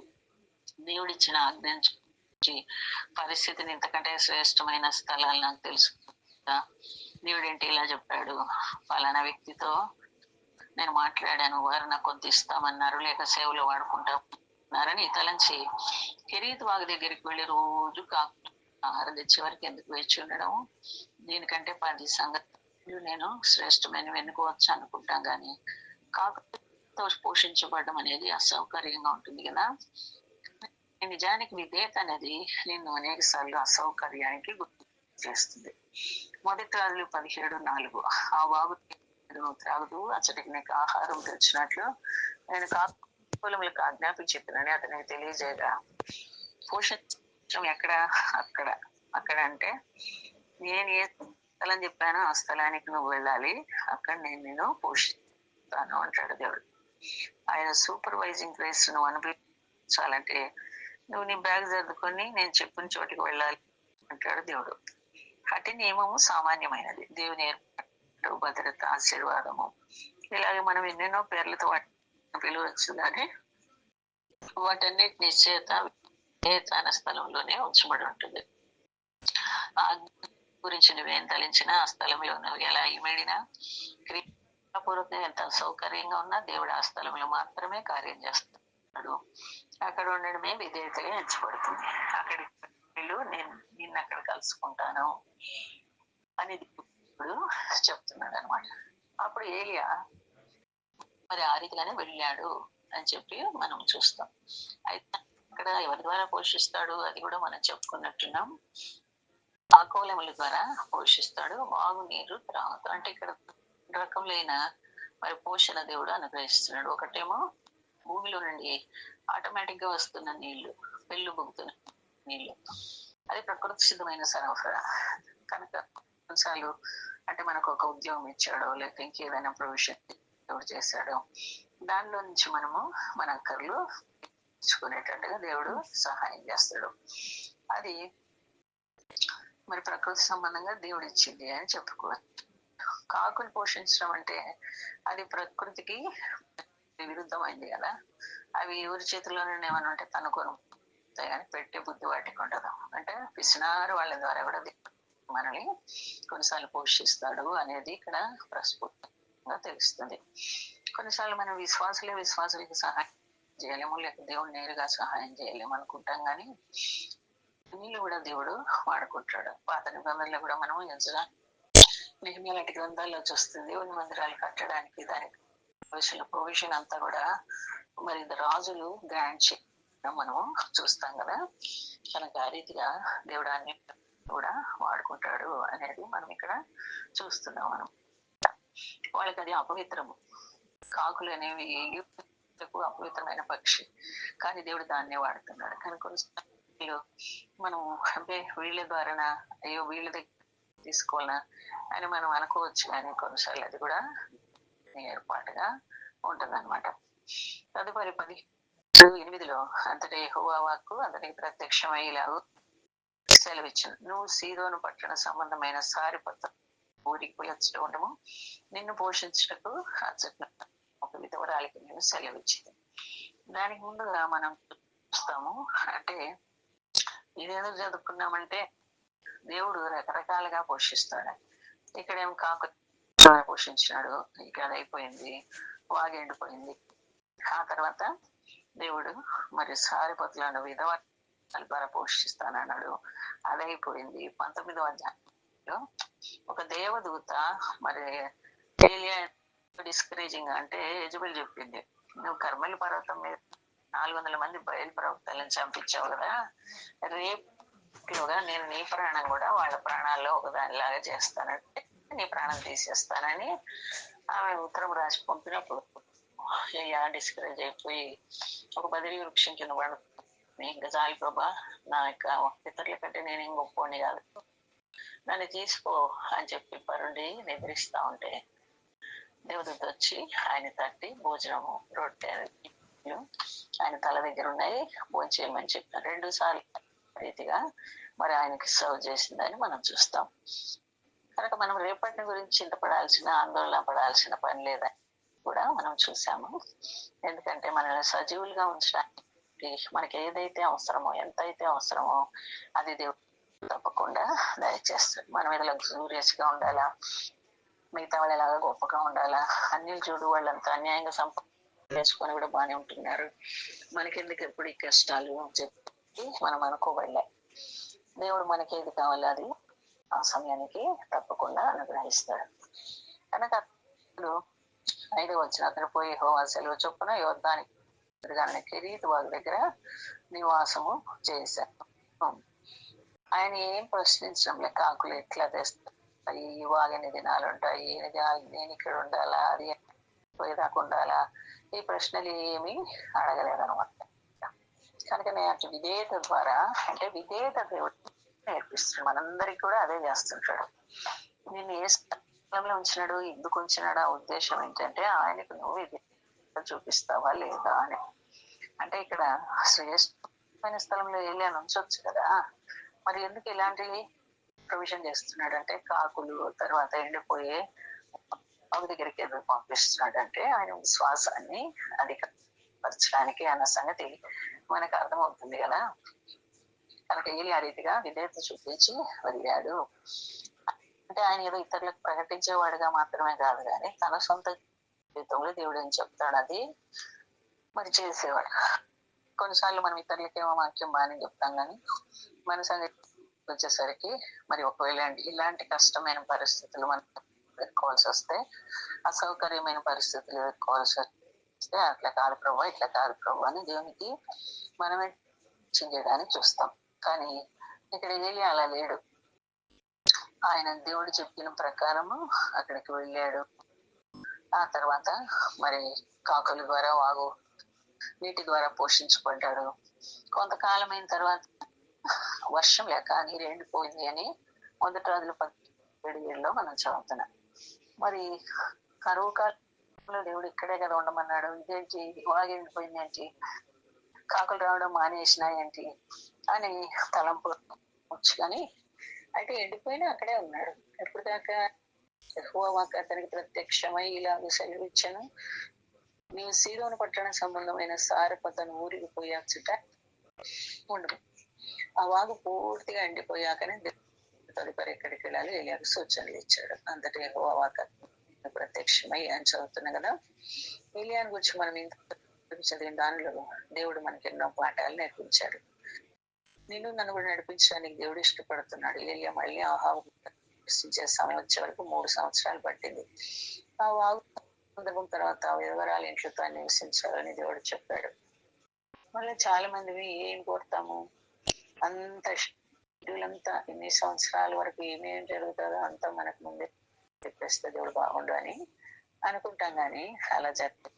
దేవుడిచ్చిన ఆజ్ఞ పరిస్థితిని ఇంతకంటే శ్రేష్టమైన స్థలాలు నాకు తెలుసు. దేవుడు ఏంటి ఇలా చెప్పాడు, పలానా వ్యక్తితో నేను మాట్లాడాను, వారు నాకు కొంత ఇస్తామన్నారు, లేక సేవలు వాడుకుంటారని తలంచి కెరీత్ వాగు దగ్గరికి వెళ్ళి రోజు ఆహారం తెచ్చే వరకు ఎందుకు వేచి ఉండడం? దీనికంటే 10 సంగతులు నేను శ్రేష్టమైన వెనుకోవచ్చు అనుకుంటాం, కానీ కాకుతో పోషించబడడం అనేది అసౌకర్యంగా ఉంటుంది కదా. నిజానికి విధేయత అనేది నిన్ను అనేక సార్లు అసౌకర్యానికి గుర్తు చేస్తుంది. 1 రాజులు 17:4 ఆ వాగు త్రాగుతూ అతడికి నీకు ఆహారం తెచ్చినట్లు నేను కాకులకు ఆజ్ఞాపించి చెప్పినని అతనికి తెలియజేయగా, పోషించడం ఎక్కడ? అక్కడ అంటే నేను ఏ స్థలం చెప్పానో ఆ స్థలానికి నువ్వు వెళ్ళాలి, అక్కడ నేను పోషిస్తాను అంటాడు దేవుడు. ఆయన సూపర్వైజింగ్ గ్రేస్ నువ్వు అనుభవించాలంటే నువ్వు నీ బ్యాగ్ సర్దుకొని నేను చెప్పిన చోటికి వెళ్ళాలి అంటాడు దేవుడు. అటు నియమము సామాన్యమైనది, దేవుని ఏర్పాటు, భద్రత, ఆశీర్వాదము, ఇలాగే మనం ఎన్నెన్నో పేర్లతో వాటిని పిలవచ్చు. కానీ వాటన్నిటి నిశ్చయత తన స్థలంలోనే ఉంచబడి ఉంటుంది. ఆ గురించి నువ్వేం తలించినా ఆ స్థలంలో నువ్వు ఎలా ఇమిడినా క్రియాపూర్వకంగా ఎంత సౌకర్యంగా ఉన్నా దేవుడు ఆ స్థలంలో మాత్రమే కార్యం చేస్తున్నాడు. అక్కడ ఉండడమే విధేయతగా ఎంచబడుతుంది. అక్కడికి నేను నిన్ను అక్కడ కలుసుకుంటాను అని దేవుడు చెప్తున్నాడు అనమాట. అప్పుడు ఏలియా మరి ఆ రీతిగానే వెళ్ళాడు అని చెప్పి మనం చూస్తాం. అయితే అక్కడ ఎవరి ద్వారా పోషిస్తాడు అది కూడా మనం చెప్పుకున్నట్టున్నాం. ఆకోలముల ద్వారా పోషిస్తాడు, వాగు నీరు త్రాగుతూ. అంటే ఇక్కడ రకములైన మరి పోషణ దేవుడు అనుగ్రహిస్తున్నాడు. ఒకటేమో భూమిలో నుండి ఆటోమేటిక్ గా వస్తున్న నీళ్లు, పెళ్ళు బొగ్గుతున్న నీళ్లు, అది ప్రకృతి సిద్ధమైన సరఫరా కనుక కొన్నిసార్లు అంటే మనకు ఒక ఉద్యోగం ఇచ్చాడో లేక ఇంకేదైనా ప్రొవిజన్ దేవుడు చేశాడో దానిలో నుంచి మనము మన అక్కర్లు తెచ్చుకునేటట్టుగా దేవుడు సహాయం చేస్తాడు. అది మరి ప్రకృతి సంబంధంగా దేవుడు ఇచ్చింది అని చెప్పుకోవచ్చు. కాకులు పోషించడం అంటే అది ప్రకృతికి విరుద్ధమైంది కదా. అవి ఎవరి చేతిలోనే ఏమన్నా ఉంటే తనుకొని కానీ పెట్టే బుద్ధి వాటికి ఉండదు. అంటే పిసినారు వాళ్ళ ద్వారా కూడా మనల్ని కొన్నిసార్లు పోషిస్తాడు అనేది ఇక్కడ ప్రస్ఫుటంగా తెలుస్తుంది. కొన్నిసార్లు మనం విశ్వాసులకు సహాయం చేయలేము, లేక దేవుడు నేరుగా సహాయం చేయలేము అనుకుంటాం. కానీ నీళ్ళు కూడా దేవుడు వాడుకుంటాడు. పాత నిబంధనలు కూడా మనం ఎంచగా నెహెమ్యా లాంటి గ్రంథాల్లో చూస్తుంది. దేవుని మందిరాలు కట్టడానికి దానికి ప్రొవిజన్ అంతా కూడా మరి రాజులు గ్రాంట్ చేయడం మనము చూస్తాం కదా. కనుక ఆ రీతిగా దేవుడు అన్ని కూడా వాడుకుంటాడు అనేది మనం ఇక్కడ చూస్తున్నాం. మనం వాళ్ళకి అది అపవిత్రము. కాకులు అనేవి అపవిత్రమైన పక్షి, కానీ దేవుడు దాన్నే వాడుతున్నాడు. కానీ కొన్నిసార్లు మనం అంటే వీళ్ళ ద్వారా అయ్యో వీళ్ళ దగ్గర తీసుకోవాలనా అని మనం అనుకోవచ్చు. కానీ కొన్నిసార్లు అది కూడా ఏర్పాటుగా ఉంటుంది అనమాట. తదుపరి 10:8 అంతటి యెహోవా వాక్కు అతనికి ప్రత్యక్షమయ్యేలాగు సెలవిచ్చాను. నువ్వు సీదోను పట్టణ సంబంధమైన సారిపత్ర ఊరికి పోయి వచ్చి ఉండము, నిన్ను పోషించటకు అచ్చట ఒక విధవరాలికి నేను సెలవిచ్చింది. దానికి ముందుగా మనం చూస్తాము. అంటే ఇదేదో చదువుకున్నామంటే దేవుడు రకరకాలుగా పోషిస్తాడు. ఇక్కడేం కాకు పోషించినాడు, ఇక అది అయిపోయింది, వాగెండిపోయింది. ఆ తర్వాత దేవుడు మరి సారిపత్రులను విధవ ద్వారా పోషిస్తానన్నాడు, అదైపోయింది. 19వ అధ్యాయంలో ఒక దేవదూత మరి డిస్కరేజింగ్ అంటే యజబెల్ చెప్పింది, నువ్వు కర్మేలు పర్వతం మీద 400 మంది బయలు ప్రవక్తలను చంపించావు కదా, రేపుగా నేను నీ ప్రాణం కూడా వాళ్ళ ప్రాణాల్లో ఒకదానిలాగా చేస్తానంటే నీ ప్రాణం తీసేస్తానని ఆమె ఉత్తరం రాసి పంపినప్పుడు డిస్కరేజ్ అయిపోయి ఒక బదిలీ వృక్షం కింద పడు, ఇంకా చాలు ప్రభా, నా యొక్క పితరుల కంటే నేనేం గొప్పని కాదు, నన్ను తీసుకో అని చెప్పి పరుండి నిద్రిస్తా ఉంటే దేవదూత వచ్చి ఆయన తట్టి భోజనము రొట్టె ఆయన తల దగ్గర ఉన్నాయి భోంచేయమని చెప్పిన 2 సార్లు రీతిగా మరి ఆయనకి సర్వ్ చేసిందని మనం చూస్తాం. కనుక మనం రేపటిని గురించి చింతపడాల్సిన ఆందోళన పడాల్సిన పని లేదని కూడా మనం చూసాము. ఎందుకంటే మనల్ని సజీవులుగా ఉంచడానికి మనకి ఏదైతే అవసరమో ఎంతైతే అవసరమో అది దేవుడు తప్పకుండా దయచేస్తాడు. మనం ఏదో లగ్జూరియస్ గా ఉండాలా, మిగతా వాళ్ళలాగా గొప్పగా ఉండాలా, అన్ని చూడు వాళ్ళంతా అన్యాయంగా చేసుకొని కూడా బాగానే ఉంటున్నారు, మనకెందుకు ఎప్పుడు ఈ కష్టాలు అని చెప్పి మనం అనుకోబడలే. దేవుడు మనకి ఏది కావాలో అది ఆ సమయానికి తప్పకుండా అనుగ్రహిస్తాడు. కనుక 5వ వచనం అతను పోయి యెహోవా సెలవు చొప్పున యోర్దానికి కెరీతు వాగు దగ్గర నివాసము చేశాను. ఆయన ఏం ప్రశ్నించడం లే, కాకులు ఎట్లా తెస్తాయి, ఈ వాగని దినాలు ఉంటాయి, నేను ఇక్కడ ఉండాలా, అది పోయేదాకా ఉండాలా, ఈ ప్రశ్నలు ఏమి అడగలేదు అనమాట. కనుక నేను విధేయత ద్వారా అంటే విధేయత దేవుడు నేర్పిస్తున్నాడు. మనందరికి కూడా అదే చేస్తుంటాడు. నిన్ను ఏ స్థలంలో ఉంచినాడు, ఎందుకు ఉంచినాడు, ఆ ఉద్దేశం ఏంటంటే ఆయనకు నువ్వు చూపిస్తావా లేదా అని. అంటే ఇక్కడ శ్రేష్టమైన స్థలంలో ఏలియాను ఉంచొచ్చు కదా, మరి ఎందుకు ఇలాంటివి ప్రొవిజన్ చేస్తున్నాడు అంటే కాకులు తర్వాత ఎండిపోయే ఆవు దగ్గరికి ఎందుకు పంపిస్తున్నాడు అంటే ఆయన విశ్వాసాన్ని అధికపరచడానికి అన్న సంగతి మనకు అర్థమవుతుంది కదా. కనుక ఏలి ఆ రీతిగా విధేయత చూపించి వెళ్ళాడు. అంటే ఆయన ఏదో ఇతరులకు ప్రకటించేవాడుగా మాత్రమే కాదు, కానీ తన సొంత జీవితంలో దేవుడు ఏం చెప్తాడు అది మరి చేసేవాడు. కొన్నిసార్లు మనం ఇతరులకేమో వాక్యం బాగానే చెప్తాం, కానీ మన సంగతి వచ్చేసరికి మరి ఒకవేళ ఇలాంటి కష్టమైన పరిస్థితులు మనం ఎదుర్కోవాల్సి వస్తే, అసౌకర్యమైన పరిస్థితులు ఎదుర్కోవాల్సి వస్తే అట్లా కాదు ప్రభు ఇట్లా కాదు ప్రభు అని దేవునికి మనమే చేయడానికి చూస్తాం. కానీ ఇక్కడ ఏలి అలా లేడు. ఆయన దేవుడు చెప్పిన ప్రకారము అక్కడికి వెళ్ళాడు. ఆ తర్వాత మరి కాకుల ద్వారా వాగు నీటి ద్వారా పోషించబడ్డాడు. కొంతకాలం అయిన తర్వాత వర్షం లేక నీరు ఎండిపోయింది అని మొదటి రోజులు 17 మనం చదువుతున్నాం. మరి కరువు కాలంలో దేవుడు ఇక్కడే కదా ఉండమన్నాడు, ఇదేంటి వాగు ఎండిపోయింది ఏంటి, కాకులు రావడం మానేసినాయేంటి అని తలంపు వచ్చు. కానీ అంటే ఎండిపోయినా అక్కడే ఉన్నాడు. ఎప్పుడు దాకా యెహోవా అతనికి ప్రత్యక్షమై ఇలాగ సెలవిచ్చాను, నీవు సీదోను పట్టణ సంబంధమైన సారెపతను ఊరికి పోయాచుట ఉండదు. ఆ వాగు పూర్తిగా ఎండిపోయాకనే తదుపరి ఎక్కడికి వెళ్ళాలి ఏలియాకు సూచనలు ఇచ్చాడు. అంతటి యెహోవా ప్రత్యక్షమై అని చదువుతున్నా కదా. ఏలియాను గురించి మనం ఇంత చదివిన దానిలో దేవుడు మనకి ఎన్నో పాఠాలు నేర్పించాడు. నిన్ను నన్ను కూడా నడిపించడానికి దేవుడు ఇష్టపడుతున్నాడు. ఏలియా మళ్ళీ ఆహాబు సమయం వచ్చే వరకు 3 సంవత్సరాలు పట్టింది. ఆ వాగు సందర్భం తర్వాత వివరాలు ఇంట్లో తాను నివసించాలని దేవుడు చెప్పాడు. మళ్ళీ చాలా మందివి ఏం కోరుతాము, అంత షెడ్యూలంతా ఇన్ని సంవత్సరాల వరకు ఏమేం జరుగుతుందో అంతా మనకు ముందే చెప్పేస్తే దేవుడు బాగుండు అని అనుకుంటాం, కానీ అలా జరుగుతుంది.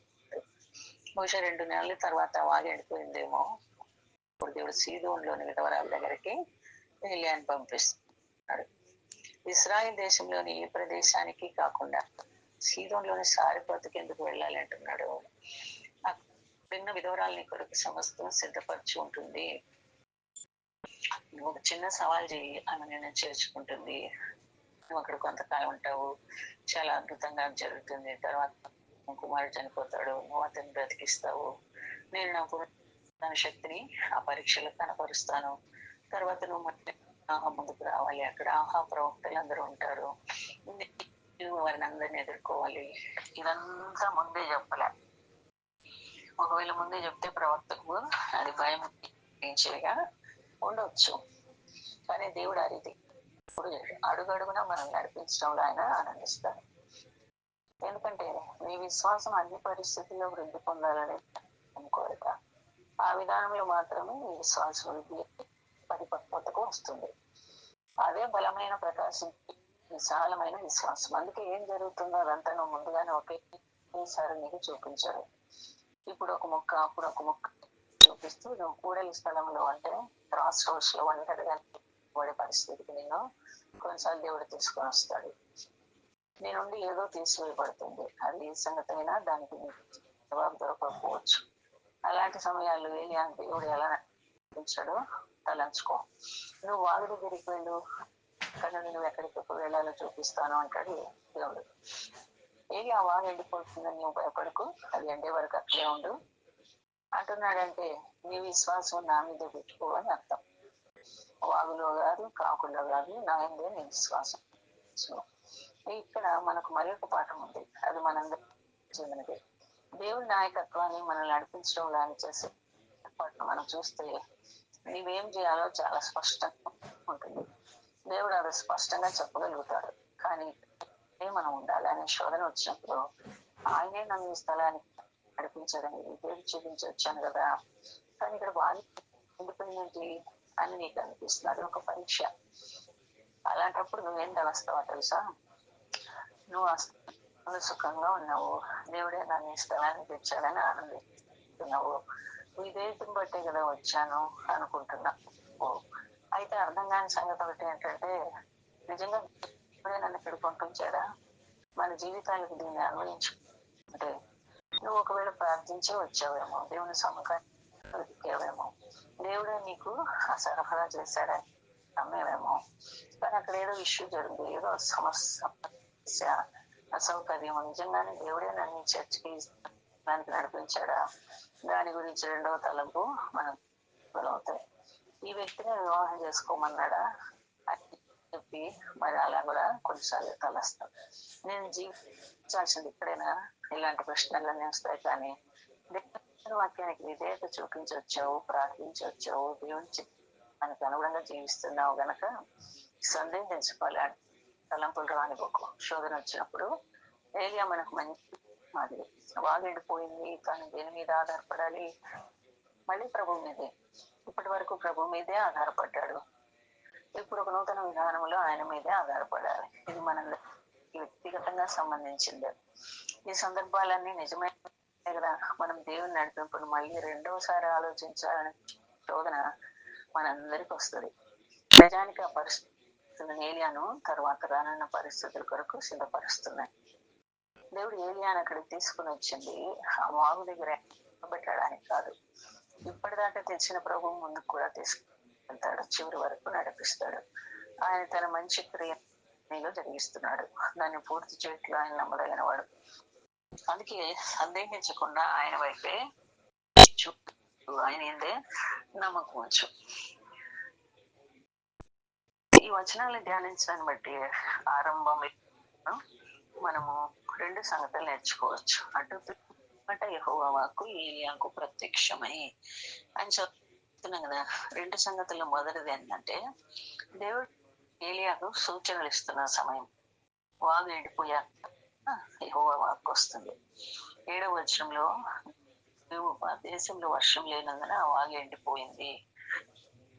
బహుశా 2 నెలల తర్వాత వాగు ఎండిపోయిందేమో. ఇప్పుడు దేవుడు సీదోన్లోని విధవరాల దగ్గరికి ఏలియాను పంపిస్తున్నాడు. ఇశ్రాయేల్ దేశంలోని ఏ ప్రదేశానికి కాకుండా సీదోన్లోని సారెపతుకు ఎందుకు వెళ్ళాలి అంటున్నాడు. అక్కడున్న విధవరాలు నీ కొరకు సమస్తం సిద్ధపరచి ఉంటుంది. నువ్వు చిన్న సవాల్ చేయి, ఆమె నేను చేర్చుకుంటుంది. నువ్వు అక్కడ కొంతకాలం ఉంటావు, చాలా అద్భుతంగా జరుగుతుంది. తర్వాత కుమారుడు చనిపోతాడు, నువ్వు అతన్ని బ్రతికిస్తావు. నేను నా శక్తిని ఆ పరీక్షలో కనపరుస్తాను. తర్వాత నువ్వు మళ్ళీ ముందుకు రావాలి. అక్కడ ఆహా ప్రవక్తలు అందరూ ఉంటారు, నువ్వు వారిని అందరిని ఎదుర్కోవాలి. ఇదంతా ముందే చెప్పలే. ఒకవేళ ముందే చెప్తే ప్రవక్తకు అది భయం పెంచేగా ఉండొచ్చు. కానీ దేవుడు ఆ రీతి అడుగడుగున మనం నడిపించడంలో ఆయన ఆనందిస్తాడు. ఎందుకంటే నీ విశ్వాసం అన్ని పరిస్థితుల్లో వృద్ధి పొందాలని కోరిక. ఆ విధానంలో మాత్రమే నీ విశ్వాసం వృద్ధి పరిపక్వతకు వస్తుంది. అదే బలమైన ప్రకాశం విశాలమైన విశ్వాసం. అందుకే ఏం జరుగుతుందో అదంతా నువ్వు ముందుగానే ఒకేసారి నీకు చూపించాడు. ఇప్పుడు ఒక ముక్క అప్పుడు ఒక ముక్క చూపిస్తూ నువ్వు కూడలి స్థలంలో అంటే క్రాస్ రోడ్స్ లో ఒంటరిగా పడే పరిస్థితికి నేను కొన్నిసార్లు దేవుడు తీసుకొని వస్తాడు. నీ నుండి ఏదో తీసివేయబడుతుంది. అది ఏ సంగతి అయినా దానికి జవాబు దొరకకపోవచ్చు. అలాంటి సమయాల్లో ఏలియాను దేవుడు ఎలా నడిపించాడో తలంచుకో. నువ్వు వాగు దగ్గరికి వెళ్ళు, కానీ నువ్వు ఎక్కడికి వెళ్ళాలో చూపిస్తాను అంటాడు దేవుడు. ఏలి ఆ వాగు ఎండిపోతుందని నువ్వు భయపడకు, అది ఎండే వరకు అక్కడే ఉండు అంటున్నాడంటే నీ విశ్వాసం నా మీద పెట్టుకో అని అర్థం. వాగులో కాదు, కాకుల్లో కాదు, నా ఎందే నీ విశ్వాసం. ఇక్కడ మనకు మరి ఒక పాఠం ఉంది, అది మనందరికీ. దేవుడి నాయకత్వాన్ని మనల్ని నడిపించడం లాని చేసే పాఠం మనం చూస్తే నీవేం చేయాలో చాలా స్పష్టంగా ఉంటుంది. దేవుడు అది స్పష్టంగా చెప్పగలుగుతాడు. కానీ మనం ఉండాలి అనే శోధన వచ్చినప్పుడు ఆయనే నన్ను ఈ స్థలానికి నడిపించడం దేవుడు చూపించి వచ్చాను కదా, కానీ ఇక్కడ బాగా ఉండిపోయిందేంటి అని నీకు అనిపిస్తుంది. అది ఒక పరీక్ష. అలాంటప్పుడు నువ్వేం తలస్తావా తెలుసా? నువ్వు సుఖంగా ఉన్నావు, దేవుడే నన్ను ఈ స్థలానికి తెచ్చాడని ఆనందిస్తున్నావు. విధేయతను బట్టే కదా వచ్చాను అనుకుంటున్నావు. అయితే అర్థం కాని సంగతి ఒకటి ఏంటంటే, నిజంగా దేవుడే నన్ను ఇక్కడ పంపించాడా? మన జీవితాలకు దీన్ని అన్వయించుకుంటే నువ్వు ఒకవేళ ప్రార్థించే వచ్చావేమో, దేవుని సముఖాన్ని వెతికావేమో, దేవుడే నీకు ఆ సరఫరా చేశాడని నమ్మేవేమో. కానీ అక్కడ ఏదో ఇష్యూ జరిగింది, ఏదో సమస్య, అసౌకర్యం. నిజంగానే దేవుడే నన్ను చర్చికి దానికి నడిపించాడా? దాని గురించి రెండవ తలంపు మనం అవుతాయి. ఈ వ్యక్తిని వివాహం చేసుకోమన్నాడా అని చెప్పి మరి అలా కూడా కొన్నిసార్లు తలస్తాం. నేను జీవించాల్సింది ఇక్కడైనా ఇలాంటి ప్రశ్నలన్నీ వస్తాయి. కానీ దేవుని వాక్యానికి విధేయత చూపించి వచ్చావు, ప్రార్థించి వచ్చావు, దేవుని మనకు అనుగుణంగా జీవిస్తున్నావు గనక సందేహించుకోవాలి. తలంపులు రానిపోకు. శోధన వచ్చినప్పుడు ఏలియా మనకు మంచి మాదిరి. వాగెండిపోయింది, కానీ దేని మీద ఆధారపడాలి? మళ్ళీ ప్రభు మీదే. ఇప్పటి వరకు ప్రభు మీదే ఆధారపడ్డాడు. ఇప్పుడు ఒక నూతన విధానంలో ఆయన మీదే ఆధారపడాలి. ఇది మన వ్యక్తిగతంగా సంబంధించింది. ఈ సందర్భాలన్నీ నిజమే కదా. మనం దేవుని నడిపింపును మళ్ళీ రెండవసారి ఆలోచించాలని శోధన మనందరికి వస్తుంది. నిజానికి ఆ పరిస్థితులు ఏలియాను తర్వాత రానున్న పరిస్థితుల కొరకు సిద్ధపరుస్తున్నాయి. దేవుడు ఏలియాను అక్కడికి తీసుకుని వచ్చింది ఆ వాగు దగ్గర పెట్టడానికి కాదు. ఇప్పటిదాకా తెచ్చిన ప్రభు ముందుకు కూడా తీసుకెళ్తాడు, చివరి వరకు నడిపిస్తాడు. ఆయన తన మంచి క్రియలో జరిగిస్తున్నాడు. దాన్ని పూర్తి చేయట్లో ఆయన నమ్మదగిన వాడు. అందుకే సందేహించకుండా ఆయన వైపే ఆయన ఏందే నమ్మకం వచ్చు. ఈ వచనాలను ధ్యానించడాన్ని బట్టి ఆరంభం మనము రెండు సంగతులు నేర్చుకోవచ్చు. అటు యెహోవా వాక్కు ఏలియాకు ప్రత్యక్షమై అని చెప్తున్నాం కదా. రెండు సంగతులు మొదటిది ఏంటంటే దేవుడు ఏలియాకు సూచనలు ఇస్తున్న సమయం. వాగు ఎండిపోయాక యెహోవా వాక్కు వస్తుంది. 7వ వచనంలో దేశంలో వర్షం లేనందున వాగు ఎండిపోయింది,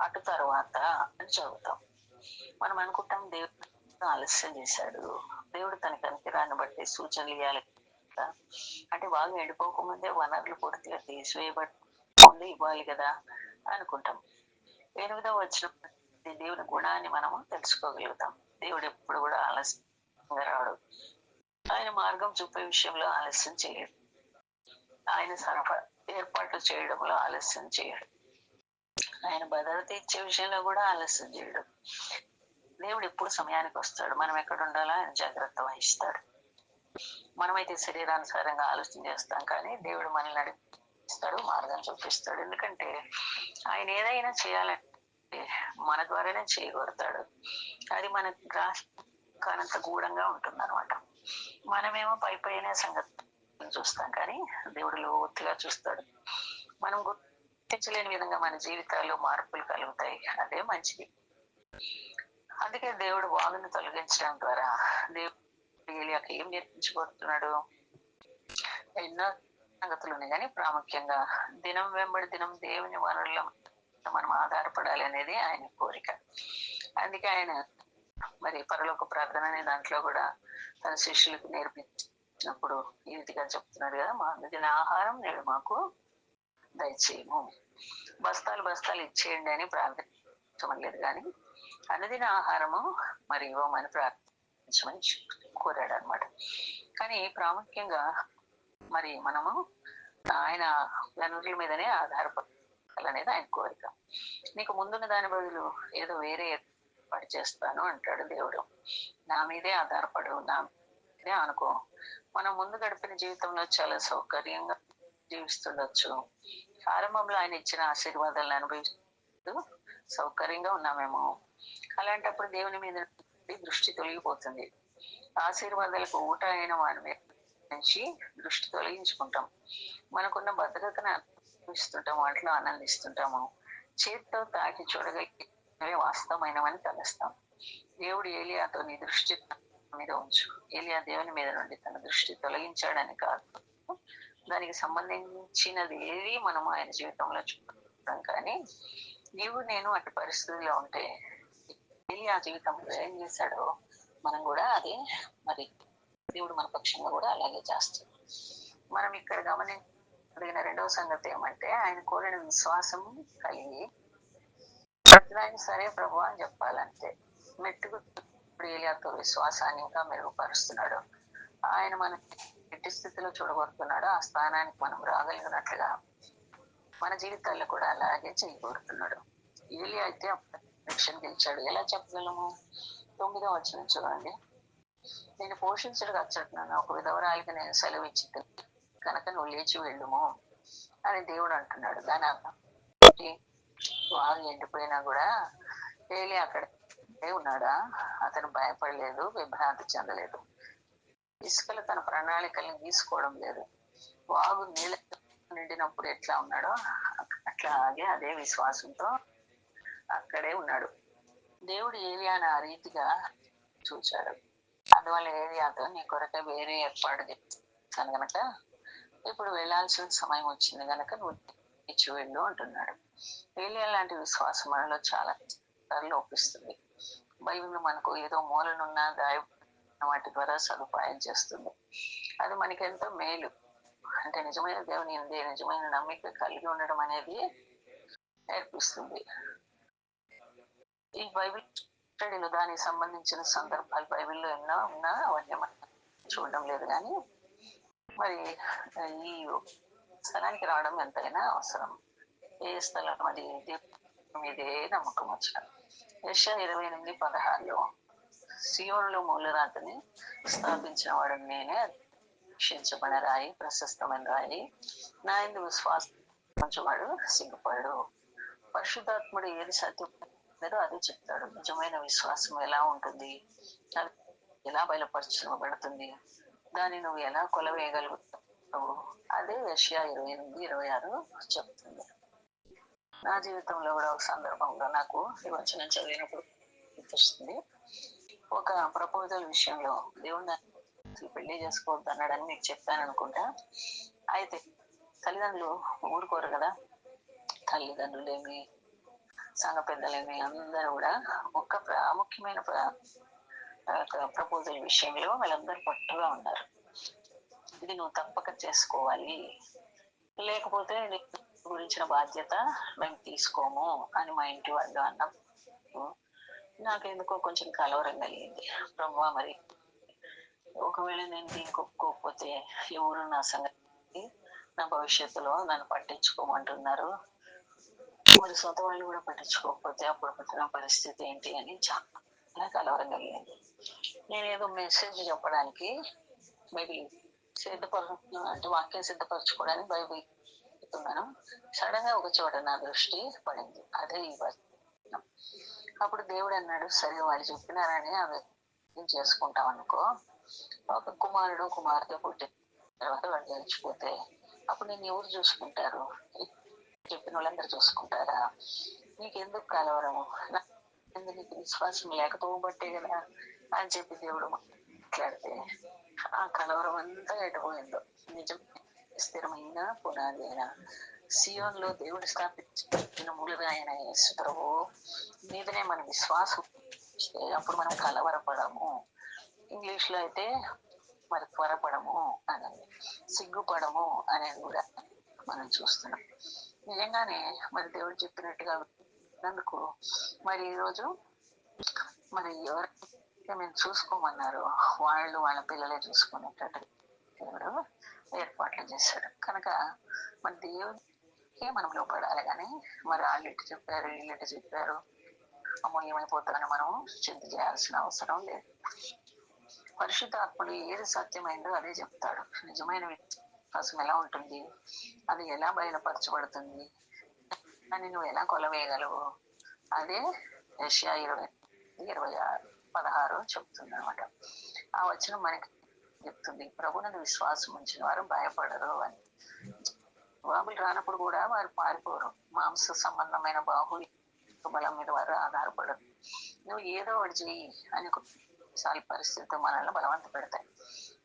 అటు తర్వాత అని చదువుతాం. మనం అనుకుంటాం దేవుడు ఆలస్యం చేశాడు, దేవుడు తన కనికరాన్ని బట్టి సూచనలు ఇవ్వాలి అంటే వాగు ఎండిపోకముందే వనరులు పూర్తిగా తీసివేయబడి ఇవ్వాలి కదా అనుకుంటాం. 8వ వచనం దేవుని గుణాన్ని మనము తెలుసుకోగలుగుతాం. దేవుడు ఎప్పుడు కూడా ఆలస్యంగా రాడు. ఆయన మార్గం చూపే విషయంలో ఆలస్యం చేయడు. ఆయన ఏర్పాట్లు చేయడంలో ఆలస్యం చేయడు. ఆయన భద్రత ఇచ్చే విషయంలో కూడా ఆలస్యం చేయడు. దేవుడు ఎప్పుడు సమయానికి వస్తాడు. మనం ఎక్కడ ఉండాలో ఆయన జాగ్రత్త వహిస్తాడు. మనమైతే శరీరానుసారంగా ఆలోచన చేస్తాం, కానీ దేవుడు మనల్ని నడిపిస్తాడు, మార్గం చూపిస్తాడు. ఎందుకంటే ఆయన ఏదైనా చేయాలంటే మన ద్వారానే చేయగలుగుతాడు. అది మన గ్రాహకానంత గూఢంగా ఉంటుంది అనమాట. మనమేమో పైన సంగతి చూస్తాం, కానీ దేవుడు లోతుగా చూస్తాడు. మనం గుర్తించలేని విధంగా మన జీవితాల్లో మార్పులు కలుగుతాయి. అదే మంచిది. అందుకే దేవుడు వాగును తొలగించడం ద్వారా దేవుడు ఏలియాకి ఏం నేర్పించబోతున్నాడు? ఎన్నో సంగతులు ఉన్నాయి, కానీ ప్రాముఖ్యంగా దినం వెంబడి దినం దేవుని వనరుల మనం ఆధారపడాలి అనేది ఆయన కోరిక. అందుకే ఆయన మరి పరలోక ప్రార్థన అనే దాంట్లో కూడా తన శిష్యులకు నేర్పించినప్పుడు ఈ రీతిగా చెప్తున్నాడు కదా, మా అనుదిన ఆహారం నేడు మాకు దయచేయము. బస్తాలు ఇచ్చేయండి అని ప్రార్థించమలేదు, కానీ అనుదిన ఆహారము మరి ఇవ్వమని ప్రార్థించమని కోరాడు అనమాట. కానీ ప్రాముఖ్యంగా మరి మనము ఆయన వనరుల మీదనే ఆధారపడాలనేది ఆయన కోరిక. నీకు ముందున్న దాని బదులు ఏదో వేరే ఏర్పాటు చేస్తాను అంటాడు దేవుడు. నా మీదే ఆధారపడు, నా మీదే అనుకో. మనం ముందు గడిపిన జీవితంలో చాలా సౌకర్యంగా జీవిస్తుండొచ్చు. ఆరంభంలో ఆయన ఇచ్చిన ఆశీర్వాదాలను అనుభవిస్తూ సౌకర్యంగా ఉన్నామేమో. అలాంటప్పుడు దేవుని మీద దృష్టి తొలగిపోతుంది. ఆశీర్వాదాలకు ఊట అయిన వాడి నుంచి దృష్టి తొలగించుకుంటాం. మనకున్న భద్రతను అనుభవిస్తుంటాం, వాటిలో ఆనందిస్తుంటాము. చేతితో తాకి చూడగలిగే వాస్తవమైనవని తలుస్తాం. దేవుడు ఏలియాతో నీ దృష్టి మీద ఉంచు. ఏలియా దేవుని మీద నుండి తన దృష్టి తొలగించాడని కాదు, దానికి సంబంధించినది ఏది మనం ఆయన జీవితంలో చూస్తాం. కానీ నీవు నేను అటు పరిస్థితిలో ఉంటే ఏలియా జీవితంలో ఏం చేశాడో మనం కూడా అదే మరి దేవుడు మన పక్షంగా కూడా అలాగే చేస్తాడు. మనం ఇక్కడ గమనించగలిగిన రెండవ సంగతి ఏమంటే ఆయన కోరిన విశ్వాసం కలిగి ఆయన సరే ప్రభు అని చెప్పాలంటే. మెట్టుకు ఏలియాతో విశ్వాసాన్ని ఇంకా మెరుగుపరుస్తున్నాడు. ఆయన మన ఎట్టి స్థితిలో చూడగొడుతున్నాడో ఆ స్థానానికి మనం రాగలిగినట్లుగా మన జీవితాల్లో కూడా అలాగే చేయగొడుతున్నాడు. ఏలియా అయితే పరీక్షను గెలిచాడు. ఎలా చెప్పగలము? 9వ వచనం చూడండి. నేను పోషించడు వచ్చున్నాను, ఒక విధవరాలికి నేను సెలవు ఇచ్చి కనుక నువ్వు లేచి వెళ్ళుము అని దేవుడు అంటున్నాడు. దాని అర్థం వాగు ఎండిపోయినా కూడా ఏలి అక్కడే ఉన్నాడా? అతను భయపడలేదు, విభ్రాంతి చెందలేదు. ఇసుకలు తన ప్రణాళికల్ని తీసుకోవడం లేదు. వాగు నీళ్ళ నిండినప్పుడు ఎట్లా ఉన్నాడో అట్లాగే అదే విశ్వాసంతో అక్కడే ఉన్నాడు. దేవుడు ఏలియాను ఆ రీతిగా చూచాడు. అందువల్ల ఏలియాతో నీ కొరకే వేరే ఏర్పాటు చేశాను గనక ఇప్పుడు వెళ్లాల్సిన సమయం వచ్చింది గనక నువ్వు ఇచ్చి వెళ్ళు అంటున్నాడు. ఏలియా లాంటి విశ్వాసం మనలో చాలా లోపిస్తుంది. బైబిల్ మనకు ఏదో మూలనున్న దాయ వాటి ద్వారా సదుపాయం చేస్తుంది. అది మనకెంతో మేలు. అంటే నిజమైన దేవుని ఉంది నిజమైన నమ్మిక కలిగి ఉండడం అనేది నేర్పిస్తుంది. ఈ బైబిల్ స్టడీలో దానికి సంబంధించిన సందర్భాలు బైబిల్లో ఎన్నో ఉన్నా అవన్నీ మనం చూడడం లేదు. కానీ మరి ఈ స్థలానికి రావడం ఎంతైనా అవసరం. ఏ స్థలం అది ఇదే నమ్మకం వచ్చిన యెషయా 28:16 సియోనులో మూలరాతిని స్థాపించిన వాడు నేనే, రక్షించబడిన రాయి, ప్రశస్తమైన రాయి, నా యందు విశ్వాసం వాడు సిగ్గుపడు. పరిశుద్ధాత్ముడు ఏది సత్యం అదే చెప్తాడు. నిజమైన విశ్వాసం ఎలా ఉంటుంది, అది ఎలా బయలుపరచబడుతుంది, దాన్ని నువ్వు ఎలా కొలవేయగలుగుతావు, అదే యెషయా 28:26 చెప్తుంది. నా జీవితంలో కూడా ఒక సందర్భంలో నాకు ఈ వచనం చదివినప్పుడు గుర్తొస్తుంది. ఒక ప్రపోజల్ విషయంలో దేవుడు పెళ్లి చేసుకోవద్దు అన్నాడని మీకు చెప్పాను అనుకుంటా. అయితే తల్లిదండ్రులు ఊరుకోరు కదా. తల్లిదండ్రులేమి సంఘ పెద్దలేమి అందరూ కూడా ఒక ప్రాముఖ్యమైన ప్రపోజల్ విషయంలో వాళ్ళందరూ పట్టుగా ఉన్నారు. ఇది నువ్వు తప్పక చేసుకోవాలి, లేకపోతే గురించిన బాధ్యత మేము తీసుకోము అని మా ఇంటి వాళ్ళు అన్నప్పుడు నాకెందుకో కొంచెం కలవరం కలిగింది. బ్రహ్మ మరి ఒకవేళ నేను దీనికి ఒప్పుకోకపోతే ఎవరు నా సంగతి, నా భవిష్యత్తులో నన్ను పట్టించుకోమంటున్నారు, మరి సొంత వాళ్ళు కూడా పట్టించుకోకపోతే అప్పుడు నా పరిస్థితి ఏంటి అని చాలా కలవరం కలిగింది. నేనేదో మెసేజ్ చెప్పడానికి బైబిల్ అంటే వాక్యం సిద్ధపరచుకోవడానికి బైబిల్ చెప్తున్నాను. సడన్ గా ఒక చోట నా దృష్టి పడింది. అదే ఈ వచనం. అప్పుడు దేవుడు అన్నాడు, సరే వాళ్ళు చెప్పినారని అవి చేసుకుంటాం అనుకో, ఒక కుమారుడు కుమార్తె పుట్టిన తర్వాత వాళ్ళు చచ్చిపోతే అప్పుడు నేను ఎవరు చూసుకుంటారు? చెప్పిన వాళ్ళందరూ చూసుకుంటారా? నీకెందుకు కలవరము, నీకు విశ్వాసం లేకపోబట్టే కదా అని చెప్పి దేవుడు మాట్లాడితే ఆ కలవరం అంతా ఎటుపోయిందో. నిజం స్థిరమైన పునాది అయిన సియోన్లో దేవుడు స్థాపించిన మూలరాయన యేసు ప్రభు మీదనే మన విశ్వాసం, అప్పుడు మనం కలవరపడము. ఇంగ్లీష్ లో అయితే మరి త్వరపడము అనేది, సిగ్గుపడము అనేది కూడా మనం చూస్తున్నాం. నిజంగానే మరి దేవుడు చెప్పినట్టుగా అందుకు మరి ఈరోజు మరి ఎవరైతే మేము చూసుకోమన్నారు వాళ్ళు వాళ్ళ పిల్లలే చూసుకునేటట్టు దేవుడు ఏర్పాట్లు చేశాడు. కనుక మన దేవుడికే మనం లోపడాలి. కానీ మరి వాళ్ళు ఇటు చెప్పారు వీళ్ళు ఇటు చెప్పారు అమూల్యమైపోతారని మనం చింత చేయాల్సిన అవసరం లేదు. పరిశుద్ధాత్ముడు ఏది సత్యమైందో అదే చెప్తాడు. నిజమైన విశ్వాసం ఎలా ఉంటుంది, అది ఎలా బయలుపరచబడుతుంది అని నువ్వు ఎలా కొలవేయగలవు, అదే యెషయా 20:16 చెప్తుంది అనమాట. ఆ వచనం మనకి చెప్తుంది, ప్రభువునందు విశ్వాసం ఉంచిన వారు భయపడరు అని. జవాబులు రానప్పుడు కూడా వారు పారిపోరు. మాంస సంబంధమైన బాహుళ్య బలం మీద వారు ఆధారపడరు. నువ్వు ఏదో ఒకటి చెయ్యి అని కొన్నిసార్లు పరిస్థితులు మనల్ని బలవంత పెడతాయి.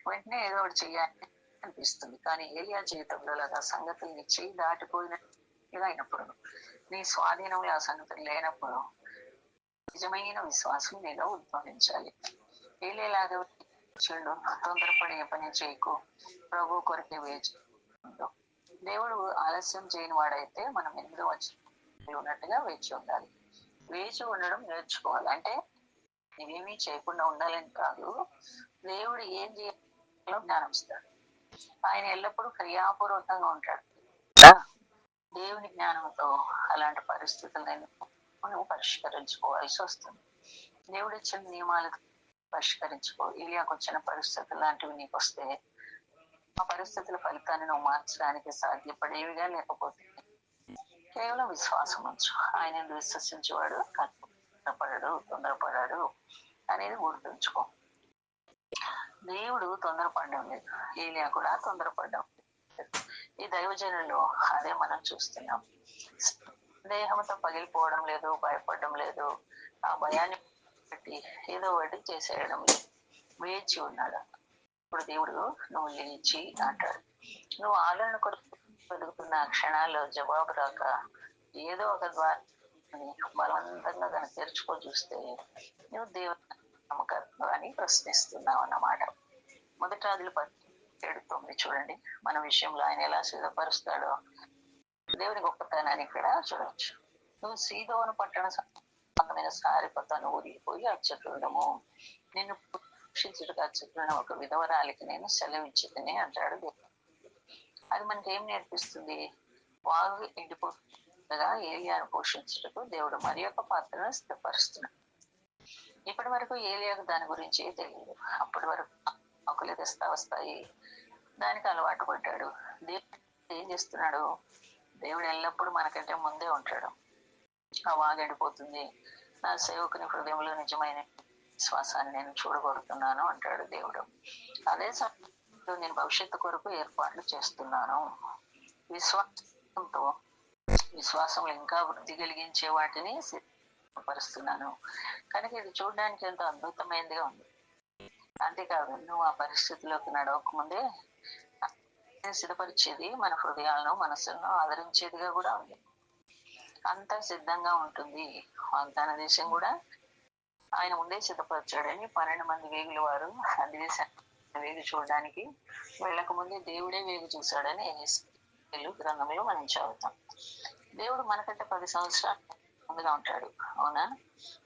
వెంటనే ఏదో ఒకటి చెయ్యాలి అనిపిస్తుంది. కానీ ఏలియా జీవితంలో ఆ సంగతులు నీ చెయ్యి దాటిపోయినట్టుగా అయినప్పుడు, నీ స్వాధీనంలో ఆ సంగతులు లేనప్పుడు నిజమైన విశ్వాసం నీలో ఉద్భవించాలి. ఏలియాలాగా చెడు తొందరపడి ఏ పని చేయకు, ప్రభు కొరకే వేచి. దేవుడు ఆలస్యం చేయని వాడైతే మనం ఎందుకు వచ్చి ఉన్నట్టుగా వేచి ఉండాలి. వేచి ఉండడం నేర్చుకోవాలి. అంటే నువ్వేమీ చేయకుండా ఉండాలని కాదు, దేవుడు ఏం చేయాలో జ్ఞానం ఇస్తాడు. ఆయన ఎల్లప్పుడూ క్రియాపూర్వకంగా ఉంటాడు. దేవుని జ్ఞానంతో అలాంటి పరిస్థితులను మనం పరిష్కరించుకోవాల్సి వస్తుంది. దేవుడు ఇచ్చిన నియమాలకు పరిష్కరించుకో. ఇలియాకు వచ్చిన పరిస్థితులు లాంటివి నీకు వస్తే ఆ పరిస్థితుల ఫలితాన్ని నువ్వు మార్చడానికి సాధ్యపడేవిగా లేకపోతే కేవలం విశ్వాసం ఉంచు. ఆయన విశ్వసించేవాడు తొందరపడాడు అనేది గుర్తుంచుకో. దేవుడు తొందరపడడం లేదు, ఏలియా కూడా తొందరపడడం లేదు. ఈ దైవజనుల్లో అదే మనం చూస్తున్నాం. దేహంతో పగిలిపోవడం లేదు, భయపడడం లేదు, ఆ భయాన్ని బట్టి ఏదో ఒకటి చేసేయడం లేదు, వేచి ఉన్నాడు. ఇప్పుడు దేవుడు నువ్వు లేచి అంటాడు. నువ్వు ఆదరణ కొరకు వెతుకుతున్న క్షణాల్లో జవాబు రాక ఏదో ఒక ద్వారా బలవంతంగా దాన్ని తెరుచుకో చూస్తే నువ్వు దేవుని నమ్మకత్వాన్ని ప్రశ్నిస్తున్నావు అన్నమాట. మొదటి రాజులు 17:9 చూడండి. మన విషయంలో ఆయన ఎలా సిద్ధపరుస్తాడో దేవుని గొప్పతనాన్ని ఇక్కడ చూడవచ్చు. నువ్వు సీదోను పట్టణ సంబంధమైన సారిపతను ఊరిపోయి అచ్చటము నిన్ను పోషించుటకు అచ్చటమైన ఒక విధవరాలికి నేను సెలవిచ్చితని అంటాడు దేవుడు. అది మనకి ఏం నేర్పిస్తుంది? వాగు ఎండిపోగా ఏలియాను పోషించుటకు దేవుడు మరి యొక్క పాత్రను సిద్ధపరుస్తున్నాడు. ఇప్పటి వరకు ఏలియాకు దాని గురించి తెలియదు. అప్పటి వరకు ఆకులు తెస్తా వస్తాయి, దానికి అలవాటు పడ్డాడు. దేవుడు ఏం చేస్తున్నాడు? దేవుడు ఎల్లప్పుడూ మనకంటే ముందే ఉంటాడు. ఆ వాగడిపోతుంది, నా సేవకుని హృదయంలో నిజమైన విశ్వాసాన్ని నేను చూడగొడుతున్నాను అంటాడు దేవుడు. అదే సమయంలో నేను భవిష్యత్తు కొరకు ఏర్పాట్లు చేస్తున్నాను. విశ్వాసంలో ఇంకా వృద్ధి కలిగించే వాటిని సిద్ధపరుస్తున్నాను. కనుక ఇది చూడడానికి ఎంతో అద్భుతమైనదిగా ఉంది. అంతేకాదు, నువ్వు ఆ పరిస్థితిలోకి నడవక ముందే సిద్ధపరిచేది మన హృదయాలను మనసులను ఆదరించేదిగా కూడా ఉంది. అంతా సిద్ధంగా ఉంటుంది. వాగ్దాన దేశం కూడా ఆయన ముందే సిద్ధపరిచాడని 12 మంది వేగుల వారు అది వేగు చూడడానికి వెళ్ళక ముందే దేవుడే వేగు చూశాడని గ్రంథంలో మనం చదువుతాం. దేవుడు మనకంటే 10 సంవత్సరాలు ముందుగా ఉంటాడు. అవునా?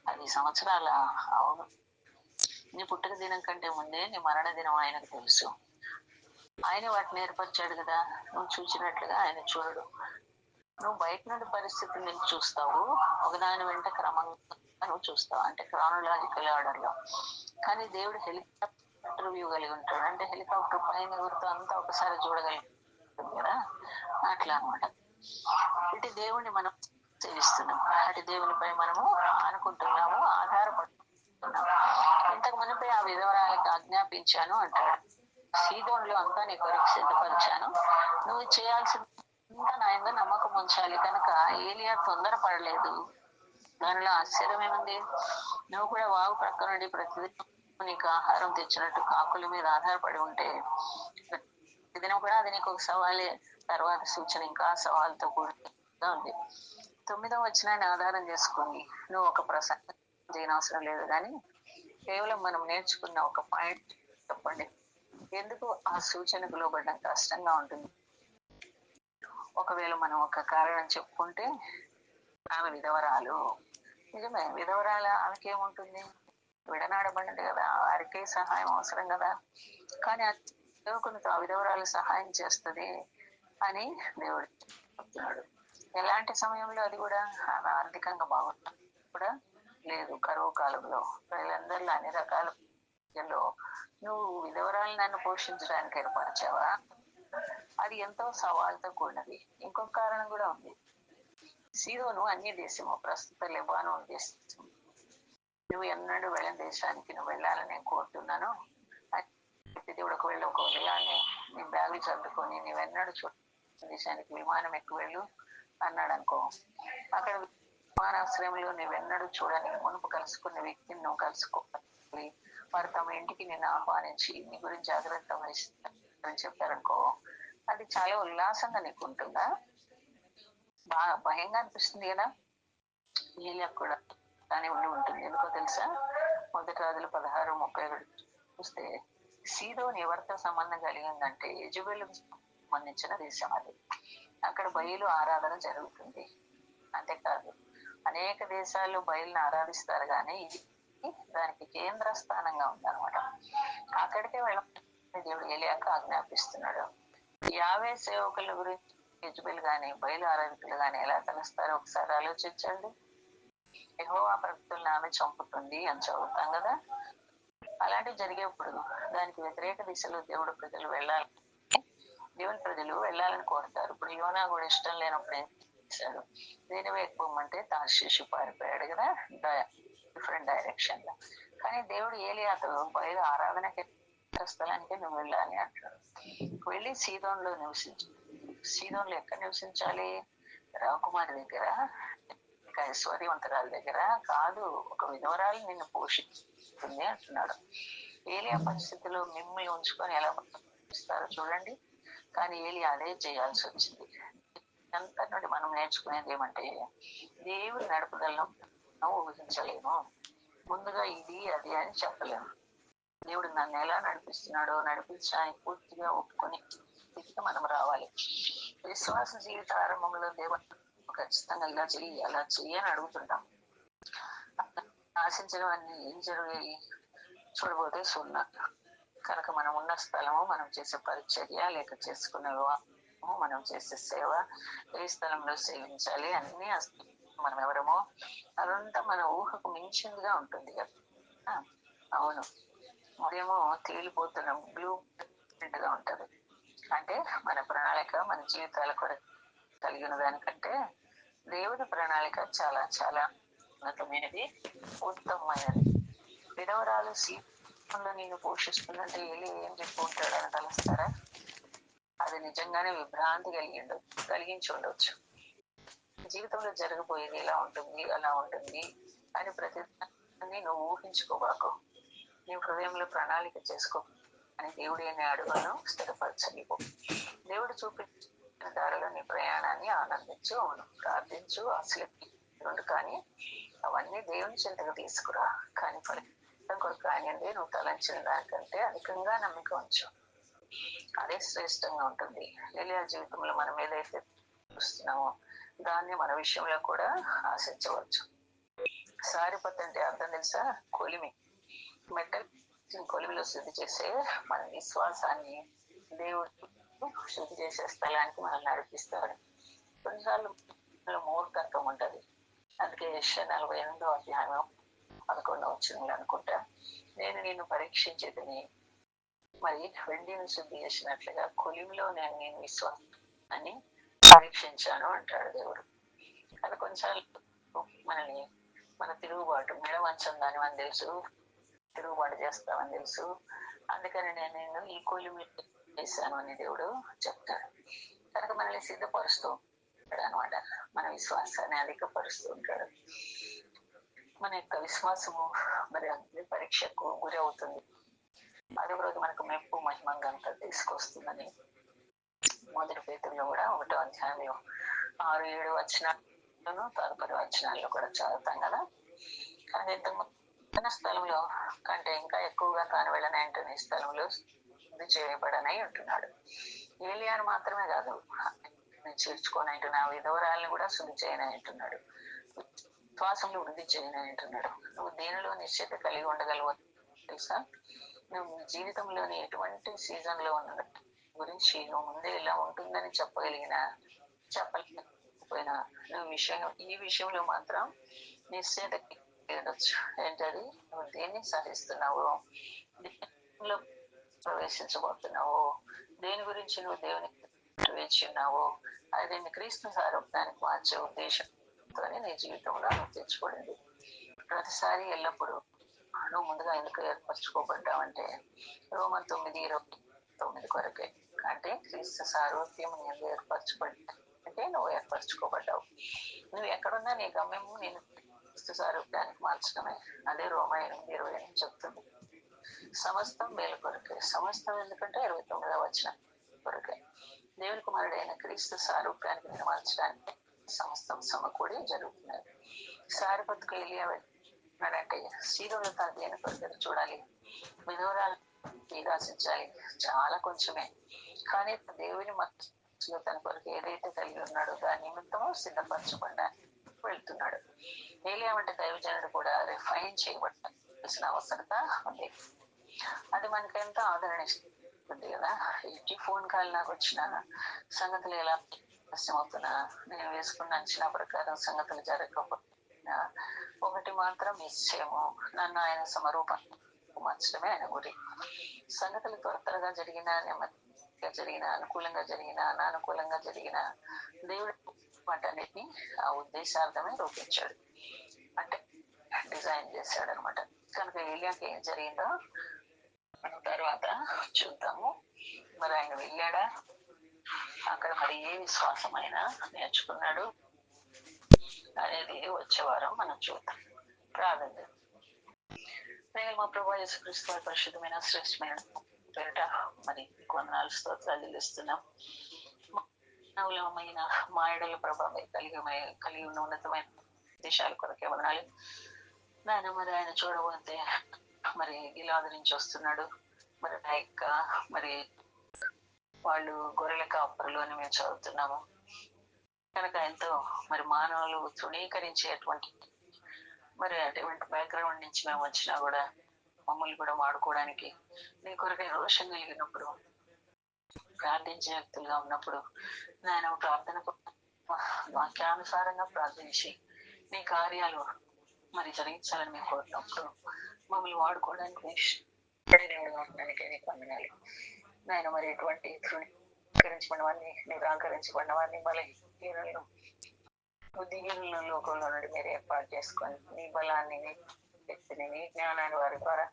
10 సంవత్సరాల అవును. నీ పుట్టుక దినం కంటే ముందే నీ మరణ దినం ఆయనకు తెలుసు. ఆయన వాటిని ఏర్పరిచాడు కదా. నువ్వు చూసినట్లుగా ఆయన చూడడు. నువ్వు బయట నుండి పరిస్థితిని నువ్వు చూస్తావు, ఒకదాని వెంట క్రమంగా నువ్వు చూస్తావు, అంటే క్రానలాజికల్ ఆర్డర్ లో. కానీ దేవుడు హెలికాప్టర్ వ్యూ కలిగి ఉంటాడు. అంటే హెలికాప్టర్ పైన గుర్తు అంతా ఒకసారి చూడగలుగుతుంది కదా, అట్లా అనమాట. ఇటు దేవుణ్ణి మనం సేవిస్తున్నాం, అటు దేవునిపై మనము అనుకుంటున్నాము, ఆధారపడుతున్నాము. ఇంతకు మునిపై ఆ విధవరాలకు ఆజ్ఞాపించాను అంటాడు. సీదోన్లో అంతా నీ కొరకు సిద్ధపరిచాను, నువ్వు చేయాల్సిన నాయంగా నమ్మకం ఉంచాలి. కనుక ఏలియా తొందరపడలేదు. దానిలో ఆశ్చర్యం ఏముంది? నువ్వు కూడా వాగు ప్రక్క నుండి ప్రతిదినం నీకు ఆహారం తెచ్చినట్టు కాకుల మీద ఆధారపడి ఉంటే ప్రతిదినం కూడా అది నీకు ఒక సవాలే. తర్వాత సూచన ఇంకా సవాల్తో కూడా ఉంది. 9వ వచనాన్ని ఆధారం చేసుకొని నువ్వు ఒక ప్రసంగం చేయనవసరం లేదు, కానీ కేవలం మనం నేర్చుకున్న ఒక పాయింట్ చెప్పండి. ఎందుకు ఆ సూచనకు లోబడడం కష్టంగా ఉంటుంది? ఒకవేళ మనం ఒక కారణం చెప్పుకుంటే, ఆమె విధవరాలు. నిజమే, విధవరాల ఆమెకేముంటుంది? విడనాడబడింది కదా, వారికే సహాయం అవసరం కదా. కానీ ఆ సేవకునితో ఆ విధవరాలు సహాయం చేస్తుంది అని దేవుడు చెప్తున్నాడు. ఎలాంటి సమయంలో? అది కూడా ఆమె ఆర్థికంగా బాగుంటుంది కూడా లేదు, కరువు కాలంలో, ప్రజలందరిలో అన్ని రకాల నువ్వు విధవరాలు నన్ను పోషించడానికి ఏర్పరిచావా? అది ఎంతో సవాల్తో కూడినది. ఇంకొక కారణం కూడా ఉంది. సీదోను అన్య దేశము, ప్రస్తుత లెబానోన్ దేశం. నువ్వు ఎన్నడూ వెళ్ళని దేశానికి నువ్వు వెళ్ళాలని నేను కోరుతున్నాను. దేవుడు ఒకవేళ ఒక ఉదయాన్ని నీ బ్యాగు చదువుకొని నువ్వెన్నడూ దేశానికి విమానం ఎక్కువ వెళ్ళు అన్నాడు అనుకో, అక్కడ విమానాశ్రయంలో నువ్వెన్నడూ చూడని మునుపు కలుసుకున్న వ్యక్తిని నువ్వు కలుసుకోవాలి. వారు తమ ఇంటికి నిన్ను ఆహ్వానించి నీ గురించి జాగ్రత్త వహిస్తారని చెప్పారనుకో, అది చాలా ఉల్లాసంగా నీకు ఉంటుందా? బాగా భయంగా అనిపిస్తుంది కదా. ఏలియాకు కూడా కానీ ఉండి ఉంటుంది. ఎందుకో తెలుసా? మొదటి రాజులు 16:31 చూస్తే సీదోను ఎవరితో సంబంధం కలిగిందంటే యెజబెలుకు సంబంధించిన దేశం అది. అక్కడ బయలు ఆరాధన జరుగుతుంది. అంతేకాదు, అనేక దేశాల్లో బయలుని ఆరాధిస్తారు, కానీ ఇది దానికి కేంద్ర స్థానంగా ఉందన్నమాట. అక్కడికే దేవుడు ఏలియాకు ఆజ్ఞాపిస్తున్నాడు. యావే సేవకుల గురించి యెజబెల్ గాని బయలు ఆరాధకులు గాని ఎలా తలస్తారో ఒకసారి ఆలోచించండి. యెహోవా ప్రవక్తలను ఆమె చంపుతుంది అని చదువుతాం కదా. అలాంటి జరిగేప్పుడు దానికి వ్యతిరేక దిశలో దేవుని ప్రజలు వెళ్ళాలని కోరుతారు. ఇప్పుడు యోనా కూడా ఇష్టం లేనప్పుడు ఏం చేశాడు? దేని వేయకపోమంటే తార్షీషు పారిపోయాడు కదా, డిఫరెంట్ డైరెక్షన్ లో. కానీ దేవుడు ఏలియాతో బయలు ఆరాధనకి స్థలానికి నువ్వు వెళ్ళాలి అంటాడు. వెళ్ళి సీదోన్లో నివసించు. సీదోన్లో ఎక్కడ నివసించాలి? రాకుమారి దగ్గర, ఐశ్వర్యవంతరాల దగ్గర కాదు, ఒక విధవరాలు నిన్ను పోషిస్తుంది అంటున్నాడు. ఏలియా పరిస్థితిలో మిమ్మల్ని ఉంచుకొని ఎలా ఇస్తారో చూడండి. కానీ ఏలియా అదే చేయాల్సి వచ్చింది. అంతా నుండి మనం నేర్చుకునేది ఏమంటే, దేవుని నడుపుదలను ఊహించలేము. ముందుగా ఇది అది అని చెప్పలేము. దేవుడు నన్ను ఎలా నడిపిస్తున్నాడో నడిపించడానికి పూర్తిగా ఒప్పుకొని మనం రావాలి. విశ్వాస జీవిత ఆరంభంలో దేవుడు ఖచ్చితంగా ఇలా చెయ్యి అలా చెయ్యి అని అడుగుతుంటాం. ఆశించడం అన్ని ఏం జరిగాయి? చూడబోతే సున్నా. కనుక మనం ఉన్న స్థలము, మనం చేసే పరిచర్య, లేక చేసుకున్న వివాహము, మనం చేసే సేవ, ఏ స్థలంలో సేవించాలి అన్ని మనం ఎవరమో అదంతా మన ఊహకు మించిందిగా ఉంటుంది కదా. అవును, మరేమో తేలిపోతున్న బ్లూ ప్రింట్ గా ఉంటది. అంటే మన ప్రణాళిక మన జీవితాల కొరకు కలిగిన దానికంటే దేవుని ప్రణాళిక చాలా చాలా ఉన్నతమైనది, ఉత్తమమైనది. విధవరాలు సీతంలో నేను పోషిస్తున్నట్టే వెళ్ళి ఏం చెప్పుకుంటాడు అని తలుస్తారా? అది నిజంగానే విభ్రాంతి కలిగించి ఉండొచ్చు. జీవితంలో జరగబోయేది ఇలా ఉంటుంది అలా ఉంటుంది అని ప్రతి నువ్వు ఊహించుకోబాకు. నీ హృదయంలో ప్రణాళిక చేసుకో అని దేవుడి అనే అడుగులను స్థిరపరచనివ్వు. దేవుడు చూపించిన దారిలో నీ ప్రయాణాన్ని ఆనందించు, ప్రార్థించు, ఆశలు. కానీ అవన్నీ దేవుని చింతకు తీసుకురా. కానీ ఫలితం కొరకు ఆయనందే నువ్వు తలంచిన దానికంటే అధికంగా నమ్మిక ఉంచు. అదే శ్రేష్టంగా ఉంటుంది. ఏలియా జీవితంలో మనం ఏదైతే చూస్తున్నామో దాన్ని మన విషయంలో కూడా ఆశించవచ్చు. సారిపత్ అంటే అర్థం తెలుసా? కొలిమి. మెట్టల్ కొలిమిలో శుద్ధి చేసే మన విశ్వాసాన్ని దేవుడు శుద్ధి చేసే స్థలానికి మనం నడిపిస్తాడు. కొన్నిసార్లు మూర్ఖత్వం ఉంటది. అందుకే యెషయా 48వ అధ్యాయం 11వ వచనంలో అనుకుంటా, నేను నిన్ను పరీక్షించేదని మరి వెండిని శుద్ధి చేసినట్లుగా కొలిమిలో నేను విశ్వాసాన్ని పరీక్షించాను అంటాడు దేవుడు. కానీ కొన్నిసార్లు మనల్ని మన తిరుగుబాటు మెడవంచం దాని అని తెలుసు, తిరుగుబాటు చేస్తామని తెలుసు, అందుకని నేను ఈ కొలిమి చేశాను అని దేవుడు చెప్తాడు. కనుక మనల్ని సిద్ధపరుస్తూ ఉంటాడు అనమాట. మన విశ్వాసాన్ని అధికపరుస్తూ ఉంటాడు. మన యొక్క విశ్వాసము మరి అగ్ని పరీక్షకు గురి అవుతుంది. అదే రోజు మనకు మెప్పు మహిమంగా తీసుకొస్తుందని మొదటి పేతుల్లో కూడా 1వ అధ్యాయంలో 6-7 వచనాలను తదుపరి వచనాల్లో కూడా చదువుతాం కదా. కానీ ఇంతకుముందు స్థలంలో కంటే ఇంకా ఎక్కువగా తాను వెళ్ళనని స్థలంలో శుద్ధి చేయబడనై ఉంటున్నాడు. ఏలియాను మాత్రమే కాదు, చేర్చుకొని అంటున్నా విధవరాలను కూడా శుద్ధి చేయనని అంటున్నాడు. విశ్వాసంలో వృద్ధి చేయనని అంటున్నాడు. నువ్వు దేనిలో నిశ్చయత కలిగి ఉండగలవు తెలుసా? నువ్వు జీవితంలోని ఎటువంటి సీజన్ లో ఉన్న గురించి నువ్వు ముందే ఇలా ఉంటుందని చెప్పలేకపోయినా నువ్వు ఈ విషయంలో మాత్రం నిశ్చయత ఏంటది? నువ్వు దేన్ని సాధిస్తున్నావు, దేనిలో ప్రవేశించబోతున్నావు, దేని గురించి నువ్వు దేవుని వేచి ఉన్నావు, అది క్రీస్తు సారూప్యానికి మార్చే ఉద్దేశంతో నీ జీవితంలో నువ్వు తెచ్చుకోండి. ప్రతిసారి ఎల్లప్పుడూ నువ్వు ముందుగా ఎందుకు ఏర్పరచుకోబడ్డావంటే రోమన్ 9:29 కొరకే. అంటే క్రీస్తు సారూప్యం నేను ఏర్పరచబడ్డా నువ్వు ఏర్పరచుకోబడ్డావు. నువ్వు ఎక్కడున్నా నీ గమ్యము నేను క్రీస్తు సారూప్యానికి మార్చడమే. అదే రోమ 8:20 చెప్తుంది. సమస్తం మేలు కొరకే. సమస్తం ఎందుకంటే 29వ వచనం కొరకే. దేవుని కుమారుడైన క్రీస్తు సారూప్యానికి నిర్మార్చడానికి సమస్తం సమకూడి జరుగుతున్నది. సారిపత్కు ఏలియా అంటే సీదోను తన దేని కొరకు చూడాలి, విధవరాలు ఆశించాలి, చాలా కొంచెమే. కానీ దేవుని మనసులో తన కొరకు ఏదైతే కలిగి ఉన్నాడో దాని నిమిత్తము సిద్ధపరచబడ్డానికి వెళ్తున్నాడు. ఏలియా అంటే దైవజనుడు కూడా రిఫైన్ చేయబడాల్సిన అవసరత ఉంది. అది మనకెంత ఆదరణ ఇస్తుంది. ఉంది కదా, ఈ ఫోన్ కాల్ నాకు వచ్చిన సంగతులు ఎలా అవుతున్నా, నేను వేసుకున్న అంచనా ప్రకారం సంగతులు జరగకపోయినా ఒకటి మాత్రం నిశ్చయము, నన్ను ఆయన సమరూపం మార్చడమే ఆయన గురి. సంగతులు త్వరగా జరిగినా, నెమ్మదిగా జరిగినా, అనుకూలంగా జరిగినా, అనానుకూలంగా జరిగినా దేవుడు వాటన్నిటిని ఆ ఉద్దేశార్థమే రూపించాడు, అంటే డిజైన్ చేశాడు అనమాట. కనుక ఏలియాకి ఏం జరిగిందో మనం తర్వాత చూద్దాము. మరి ఆయన వెళ్ళాడా, అక్కడ మరి ఏ విశ్వాసం అయినా నేర్చుకున్నాడు అనేది వచ్చే వారం మనం చూద్దాం. ప్రారంభం. నేను మా ప్రభు యేసుక్రీస్తు వారి పరిశుద్ధమైన శ్రేష్టమైన పేరిట మరి వందనాలు స్తోత్రాలు చెల్లిస్తున్నాం. మానవులమైన మాయడల ప్రభావం కలిగి ఉన్న ఉన్నతమైన దేశాల కొరకే వందనాలు నాయన. మరి ఆయన చూడబోతే మరి గిలాదు నుంచి వస్తున్నాడు. మరి మరి వాళ్ళు గొర్రెల కాపరులు అని మేము చదువుతున్నాము. కనుక ఎంతో మరి మానవులు తృణీకరించేటువంటి మరి అటువంటి బ్యాక్గ్రౌండ్ నుంచి మేము వచ్చినా కూడా మమ్మల్ని కూడా వాడుకోవడానికి నీ కొరకై రోషం కలిగినప్పుడు, ప్రార్థించే వ్యక్తులుగా ఉన్నప్పుడు నాయన ప్రార్థనకు వాక్యానుసారంగా ప్రార్థించి నీ కార్యాలు మరి జరిగించాలని మేము కోరినప్పుడు మమ్మల్ని వాడుకోవడానికి నీకు వందనాలు నాయన. మరి ఎటువంటి తృణీకరించబడిన వారిని, నిరాకరించబడిన వారిని, బలహీనులను, బుద్ధిహీనుల లోకంలో నుండి మీరు ఏర్పాటు చేసుకొని నీ బలాన్ని, నీ శక్తిని, నీ జ్ఞానాన్ని వారి ద్వారా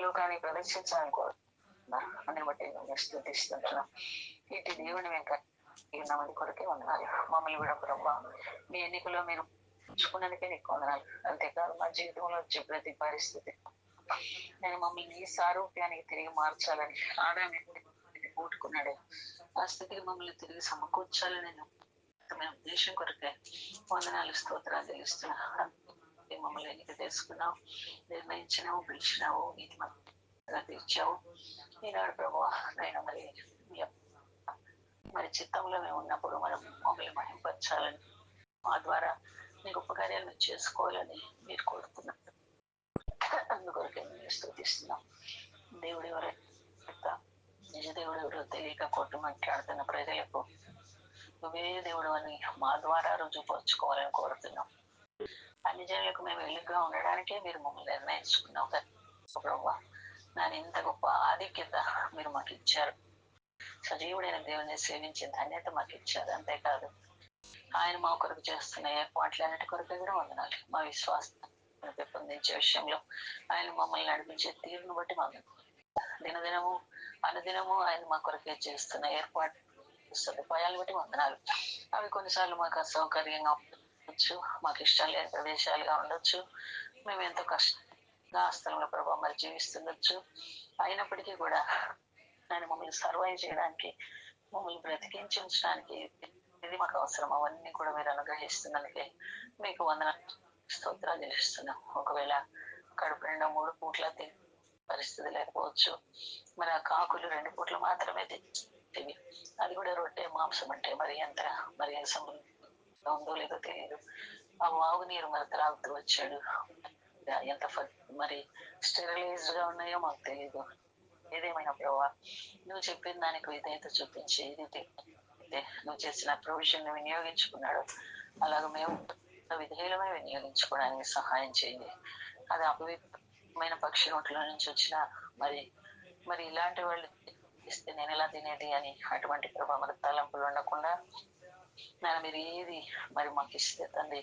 లోకాన్ని ప్రదర్శించాలని కోరుతున్నా. అందుని బట్టి మేము స్తుతిస్తుంటున్నాం. ఇటు దేవుని మేము మంది కొరకే వందనాలు. మమ్మల్ని కూడా ప్రభావ మీ ఎన్నికలో మీరు ఉంచుకున్నందుకే నీకు వందనాలు. అంతేకాదు మా జీవితంలో వచ్చే ప్రతి పరిస్థితి నేను మమ్మల్ని ఈ సారూప్యానికి తిరిగి మార్చాలని ఆదాన్ని కూటుకున్నాడు. ఆ స్థితికి మమ్మల్ని తిరిగి సమకూర్చాలని ఉద్దేశం కొరకే వందనాలు స్తోత్రాలు తెలుస్తున్నా. మమ్మల్ని ఎన్నిక తెలుసుకున్నావు, నిర్ణయించినావు, పిలిచినావు, నీతి తీర్చావు. ఈనాడు ప్రభు నేను మరి చిత్తంలో మేము ఉన్నప్పుడు మనం మమ్మల్ని మహింపరచాలని, మా ద్వారా నీ గొప్ప కార్యాలను చేసుకోవాలని మీరు కోరుతున్నారు. అందుకొరకే మేము స్తుతిస్తున్నాం. దేవుడు ఎవరు, నిజ దేవుడు ఎవరో తెలియక కొట్టు మాట్లాడుతున్న ప్రజలకు నువ్వే దేవుడు అని మా ద్వారా రుజువుపరుచుకోవాలని కోరుతున్నాం. అన్ని జనులకు మేము వెలుగుగా ఉండడానికే మీరు మమ్మల్ని నిర్ణయించుకున్నావు కదా ప్రభు. నాని ఇంత గొప్ప ఆధిక్యత మీరు మాకు ఇచ్చారు. సజీవుడైన దేవుని సేవించే ధన్యత మాకు ఇచ్చారు. అంతేకాదు ఆయన మా కొరకు చేస్తున్న ఏర్పాట్లన్నిటి కొరకు కూడా వందనాలు. మా విశ్వాసాన్ని పెంపొందించే విషయంలో ఆయన మమ్మల్ని నడిపించే తీరును బట్టి మాకు దినదినము అనుదినము ఆయన మా కొరకే చేస్తున్న ఏర్పాటు సదుపాయాలు బట్టి వందనాలు. అవి కొన్నిసార్లు మాకు అసౌకర్యంగా ఉండొచ్చు, మాకు ఇష్టం లేని ప్రదేశాలుగా ఉండొచ్చు, మేము ఎంతో కష్టంగా ఆ స్థలంలో ప్రభావం మరి జీవిస్తుండొచ్చు. అయినప్పటికీ కూడా ఆయన మమ్మల్ని సర్వైవ్ చేయడానికి, మమ్మల్ని బ్రతికించి ఉంచడానికి ఇది మాకు అవసరం. అవన్నీ కూడా మీరు అనుగ్రహిస్తున్నందుకే మీకు వందన స్తోత్రాలు చెల్లిస్తున్నాం. ఒకవేళ కడుపు నిండా 3 పూట్ల పరిస్థితి లేకపోవచ్చు, మరి ఆ కాకులు 2 పూట్లు మాత్రమే తెచ్చేవి. అది కూడా రొట్టె మాంసం అంటే మరి ఎంత మరి ఉందో లేదో తెలియదు. ఆ వాగునీరు మరి త్రాగుతూ వచ్చాడు. ఎంత మరి స్టెరిలైజ్డ్ గా ఉన్నాయో మాకు తెలియదు. ఏదేమైనా ప్రభావ నువ్వు చెప్పిన దానికి విధేయత చూపించి నువ్వు చేసిన ప్రొవిజన్ వినియోగించుకున్నాడు. అలాగే మేము విధేయులమే వినియోగించుకోవడానికి సహాయం చేయండి. అది అపవిత్రమైన పక్షి నోట్ల నుంచి వచ్చిన మరి మరి ఇలాంటి వాళ్ళు ఇస్తే నేను ఎలా తినేది అని అటువంటి ప్రభావ తలంపులు ఉండకుండా నేను మీరు ఏది మరి మాకు ఇస్తే తండ్రి,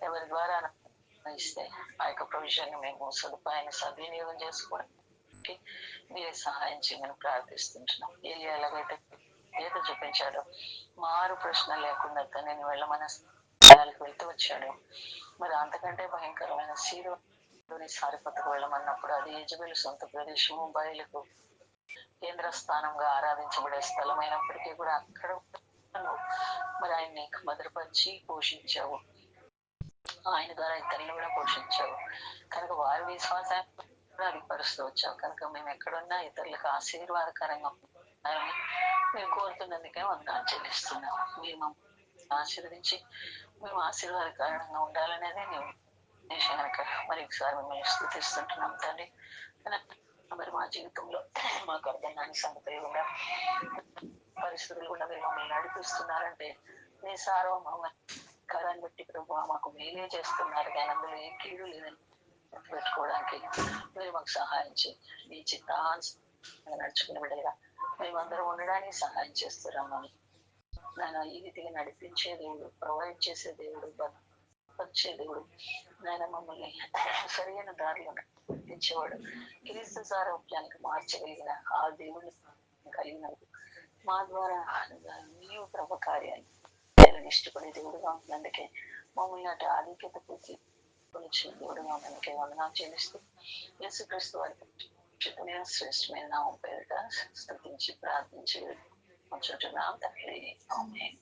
ఎవరి ద్వారా ఇస్తే ఆ యొక్క ప్రొవిజన్ మేము సదుపాయాన్ని సద్వినియోగం చేసుకోవడానికి మీరే సహాయం చేయమని ప్రార్థిస్తుంటున్నాం. ఏలియా ఎలాగైతే ఏత చూపించాడు, మారు ప్రశ్న లేకుండా తనని వెళ్ళమని వెళ్తూ వచ్చాడు. మరి అంతకంటే భయంకరమైన సీరోని సారిపత్రకు వెళ్ళమన్నప్పుడు అది యెజబెలు సొంత ప్రదేశము, బయలుకు కేంద్ర స్థానంగా ఆరాధించబడే స్థలమైనప్పటికీ కూడా అక్కడ మరి ఆయన్ని భద్రపరిచి పోషించావు. ఆయన ద్వారా ఇతరులను కూడా పోషించావు. కనుక వారి విశ్వాసాన్ని అధిపరుస్తూ వచ్చావు. కనుక మేము ఎక్కడున్నా ఇతరులకు ఆశీర్వాదకరంగా మేము కోరుతున్నందుకే వందనాలు చెల్లిస్తున్నాం. మీరు మమ్మల్ని ఆశీర్వదించి మేము ఆశీర్వాదకరంగా ఉండాలనేది నేను కనుక మరి ఒకసారి మిమ్మల్ని స్థుతిస్తుంటున్నాం తండ్రి. మరి మా జీవితంలో మాకు అర్థం కాని సంగతి కూడా పరిస్థితులు కూడా మీరు మమ్మల్ని నడిపిస్తున్నారంటే మీ సార్వభౌమ కరాన్ని బట్టి ప్రభు మాకు మేలే చేస్తున్నారు కానీ అందులో ఏ కీడు లేదని పెట్టుకోవడానికి మీరు మాకు సహాయం చేయండి. మీ చిత్తాన్ని నడుచుకుని బిడ్డలుగా మేమందరం ఉండడానికి సహాయం చేస్తున్నాము. నేను ఈ రీతిగా నడిపించే దేవుడు, ప్రొవైడ్ చేసే దేవుడు, వచ్చే దేవుడు, నేను మమ్మల్ని సరైన దారిలో నడిపించేవాడు, క్రీస్తు సారూప్యానికి మార్చగలిగిన ఆ దేవుడిని కలిగినప్పుడు మా ద్వారా నీవు ప్రభు కార్యాన్ని ఇష్టపడే దేవుడుగా ఉన్నందుకే మమ్మల్ని అటు ఆధిక్యత పూర్తి కొలిచిన దేవుడుగా ఉన్నందుకే వందనాలు చెల్లిస్తూ యేసుక్రీస్తు వారి క్షితమైన శ్రేష్టమైన నామం పేరిట స్తుతించి ప్రార్థించి ఉంచుతున్నాం తండ్రి. ఆమేన్.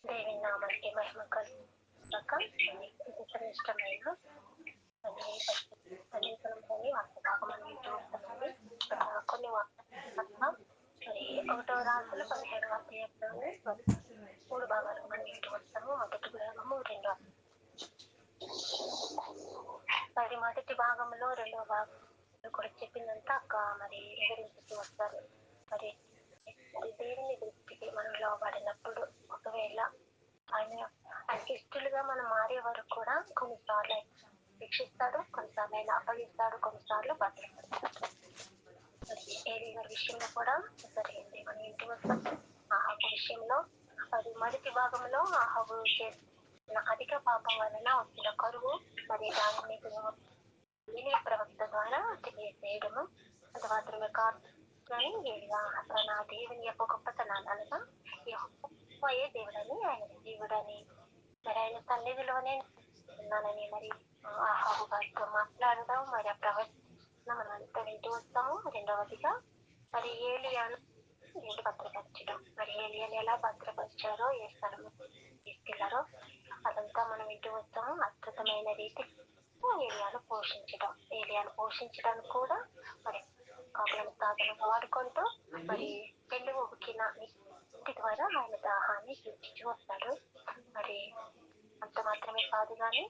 దేవి నామానికి మహిమ కలుగాక. శ్రేష్టమైన అనేకలోని వార్తభాగం వింటూ వస్తున్నాము. కొన్ని వార్త మరి 1వ రాజులు 17వ అధ్యాయంలోని 3 భాగాలు మనం వింటూ వస్తాము. మొదటి భాగము 2వ, మరి మొదటి భాగంలో 2వ భాగం కూడా చెప్పిందంతా అక్క మరి వివరించుతూ వస్తారు. మరి దేవుని దృష్టికి మనం లోబడినప్పుడు ఒకవేళ ఆయనకి ఇష్టలుగా మనం మారే వరకు కూడా కొన్నిసార్లు శిక్షిస్తాడు, కొన్నిసార్లు ఆయన అప్పగిస్తాడు, కొన్నిసార్లు భద్రపడతాడు. మరి ఏలి గారి విషయంలో కూడా జరిగింది. మనం ఇంటి వస్తాం ఆహాబు విషయంలో. మరి మొదటి భాగంలో ఆహాబు చేసిన అధిక పాపం వలన వచ్చిన కరువు, మరి దానిని ఏలియా ప్రవక్త ద్వారా తెలియజేయడము. అంత మాత్రమే కాదు కానీ ఏలియా నా దేవుని యొక్క గొప్పతనాన్ని అనగా యెహోవాయే దేవుడని, ఆయన దేవుడని, మరి ఆయన సన్నిధిలోనే ఉన్నానని మరి ఆహాబు గారితో మాట్లాడడం, మరి ఆ ప్రవచన మనం అంతా వింటూ వస్తాము. రెండవదిగా మరి ఏలియాను దేవుడు భద్రపరచడం, మరి ఏలియాని ఎలా భద్రపరిచారో, ఏ స్థలంలో తీసుకెళ్లారో అదంతా మనం వింటూ వస్తాము. అద్భుతమైన రీతి ఏలియాను పోషించడానికి కూడా మరి కాకులను సాధనగా వాడుకుంటూ మరి పెళ్లి ఉబికిన ఇంటి ద్వారా ఆయన దాహాన్ని తీర్చి వస్తాడు. మరి అంత మాత్రమే కాదు కానీ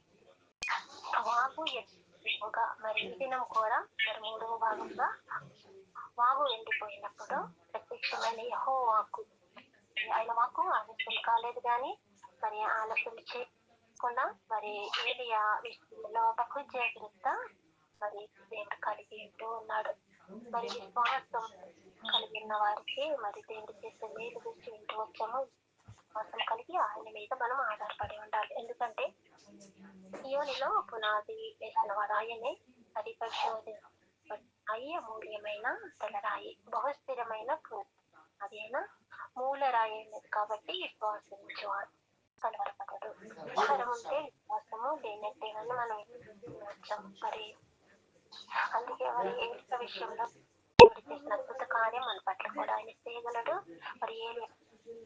వాగు ఎక్కువగా మరి ఈ దినం కూడా మరి 3వ భాగంగా వాగు ఎండిపోయినప్పుడు ప్రత్యక్షమైన యెహోవాకు, ఆయన వాకు ఆలస్యం కాలేదు కానీ మరి ఆలస్యం చేయకుండా మరి ఏలియా విషయంలో బహు జాగ్రత్త మరి దేవుడు కలిగి ఉంటూ ఉన్నాడు. మరి విశ్వాసం కలిగిన వారికి మరి దేవుడు చేసే మేలు గురించి వింటూ వచ్చాము. విశ్వాసం కలిగి ఆయన మీద మనం ఆధారపడి ఉండాలి. ఎందుకంటే యోనిలో పునాది వేసిన వాడు ఆయనే. అది పరిశోధన అమూల్యమైన తెల్లరాయి, బహుస్థిరమైన అదేనా మూలరాయి అనేది కాబట్టి విశ్వాసించేవాడు కలవరపడడు. ఆహారం ఉంటే విశ్వాసము లేనట్టే అని మనం వచ్చాం. మరి అందుకే మరి ఏలియా విషయంలో దేవుడు చేసిన అద్భుత కార్యం మన పట్ల కూడా ఆయన చేయగలడు. మరి ఏలియా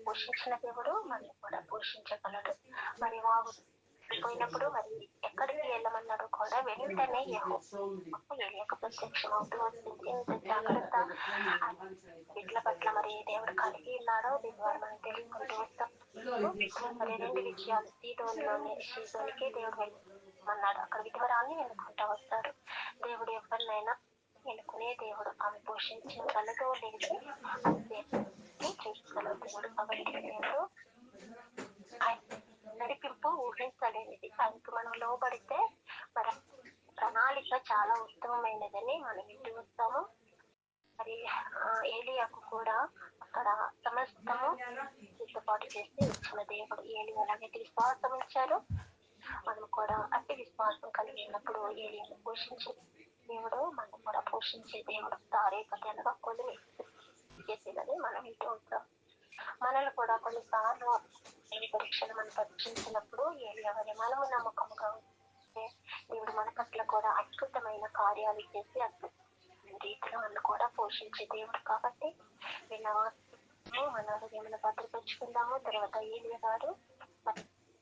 పోషించిన దేవుడు మనం కూడా పోషించగలడు. మరి వాగు పోయినప్పుడు మరి ఎక్కడికి వెళ్ళమన్నాడు కూడా వెంటనే ఏలియాకు ప్రత్యక్షం అవుతూ వచ్చింది. ఇంత జాగ్రత్త వీటి పట్ల మరి దేవుడు కలిగి ఉన్నాడో దీని ద్వారా మనం తెలుసుకుంటూ వస్తాం. మరి 2 విషయాలు, సీదోనికి దేవుడు వెళ్ళమన్నాడు, అక్కడ విధవరాల్ని ఎన్నుకుంటా వస్తాడు. దేవుడు ఎవరినైనా ఎన్నుకునే దేవుడు. ఆమె పోషించగలదో లేదు అంతే చూసుకోగల దేవుడు. కాబట్టి దేవుడు నడిపింపు ఊహించలేనిది. ఆయనకు మనం లోబడితే మరి ప్రణాళిక చాలా ఉత్తమమైనదని మనం ఇంటి వస్తాము. మరి ఏలియాకు కూడా అక్కడ సమస్తము సిద్ధపాటు చేసి ఇచ్చిన దేవుడు. ఏలియా అలాగైతే విశ్వాసం ఇచ్చారు, మనం కూడా అట్టి విశ్వాసం కలిగి ఉన్నప్పుడు ఏలియాను పోషించే దేవుడు మనం కూడా పోషించే దేవుడు. తారే కథలుగా కొన్ని చేసేదని మనం ఇంటూ ఉంటాం. మనల్ని కూడా కొన్నిసార్లు పరీక్షలు మనం పరీక్షించినప్పుడు ఎవరి మనము నమ్మకంగా ఉంటే దేవుడు మన పట్ల కూడా అద్భుతమైన కార్యాలు చేసి అద్భుతమైన రీతిలో మనం కూడా పోషించే దేవుడు. కాబట్టి మన హృదయంలో భద్రపరుచుకుందాము. తర్వాత ఏలియా గారు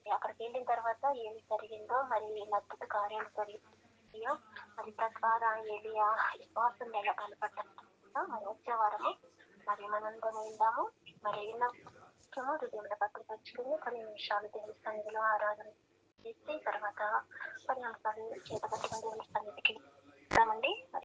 అక్కడికి వెళ్ళిన తర్వాత ఏమి జరిగిందో మరి అద్భుత కార్యాలు జరిగింది అయ్యో, మరి తద్వారా ఏలియా విశ్వాసం ఎలా బలపడ్డా మరి వచ్చే వారము మరి మనందరం విందాము. మరి విన్నము హృదయంలో పట్టుపరుచుకుని కొన్ని నిమిషాలు దేవుని సన్నిధిలో ఆరాధన చేసి తర్వాత 10 నిమిషాలు చేత పట్టుకుని దేవుని సన్నిధికి వెళ్దామండి.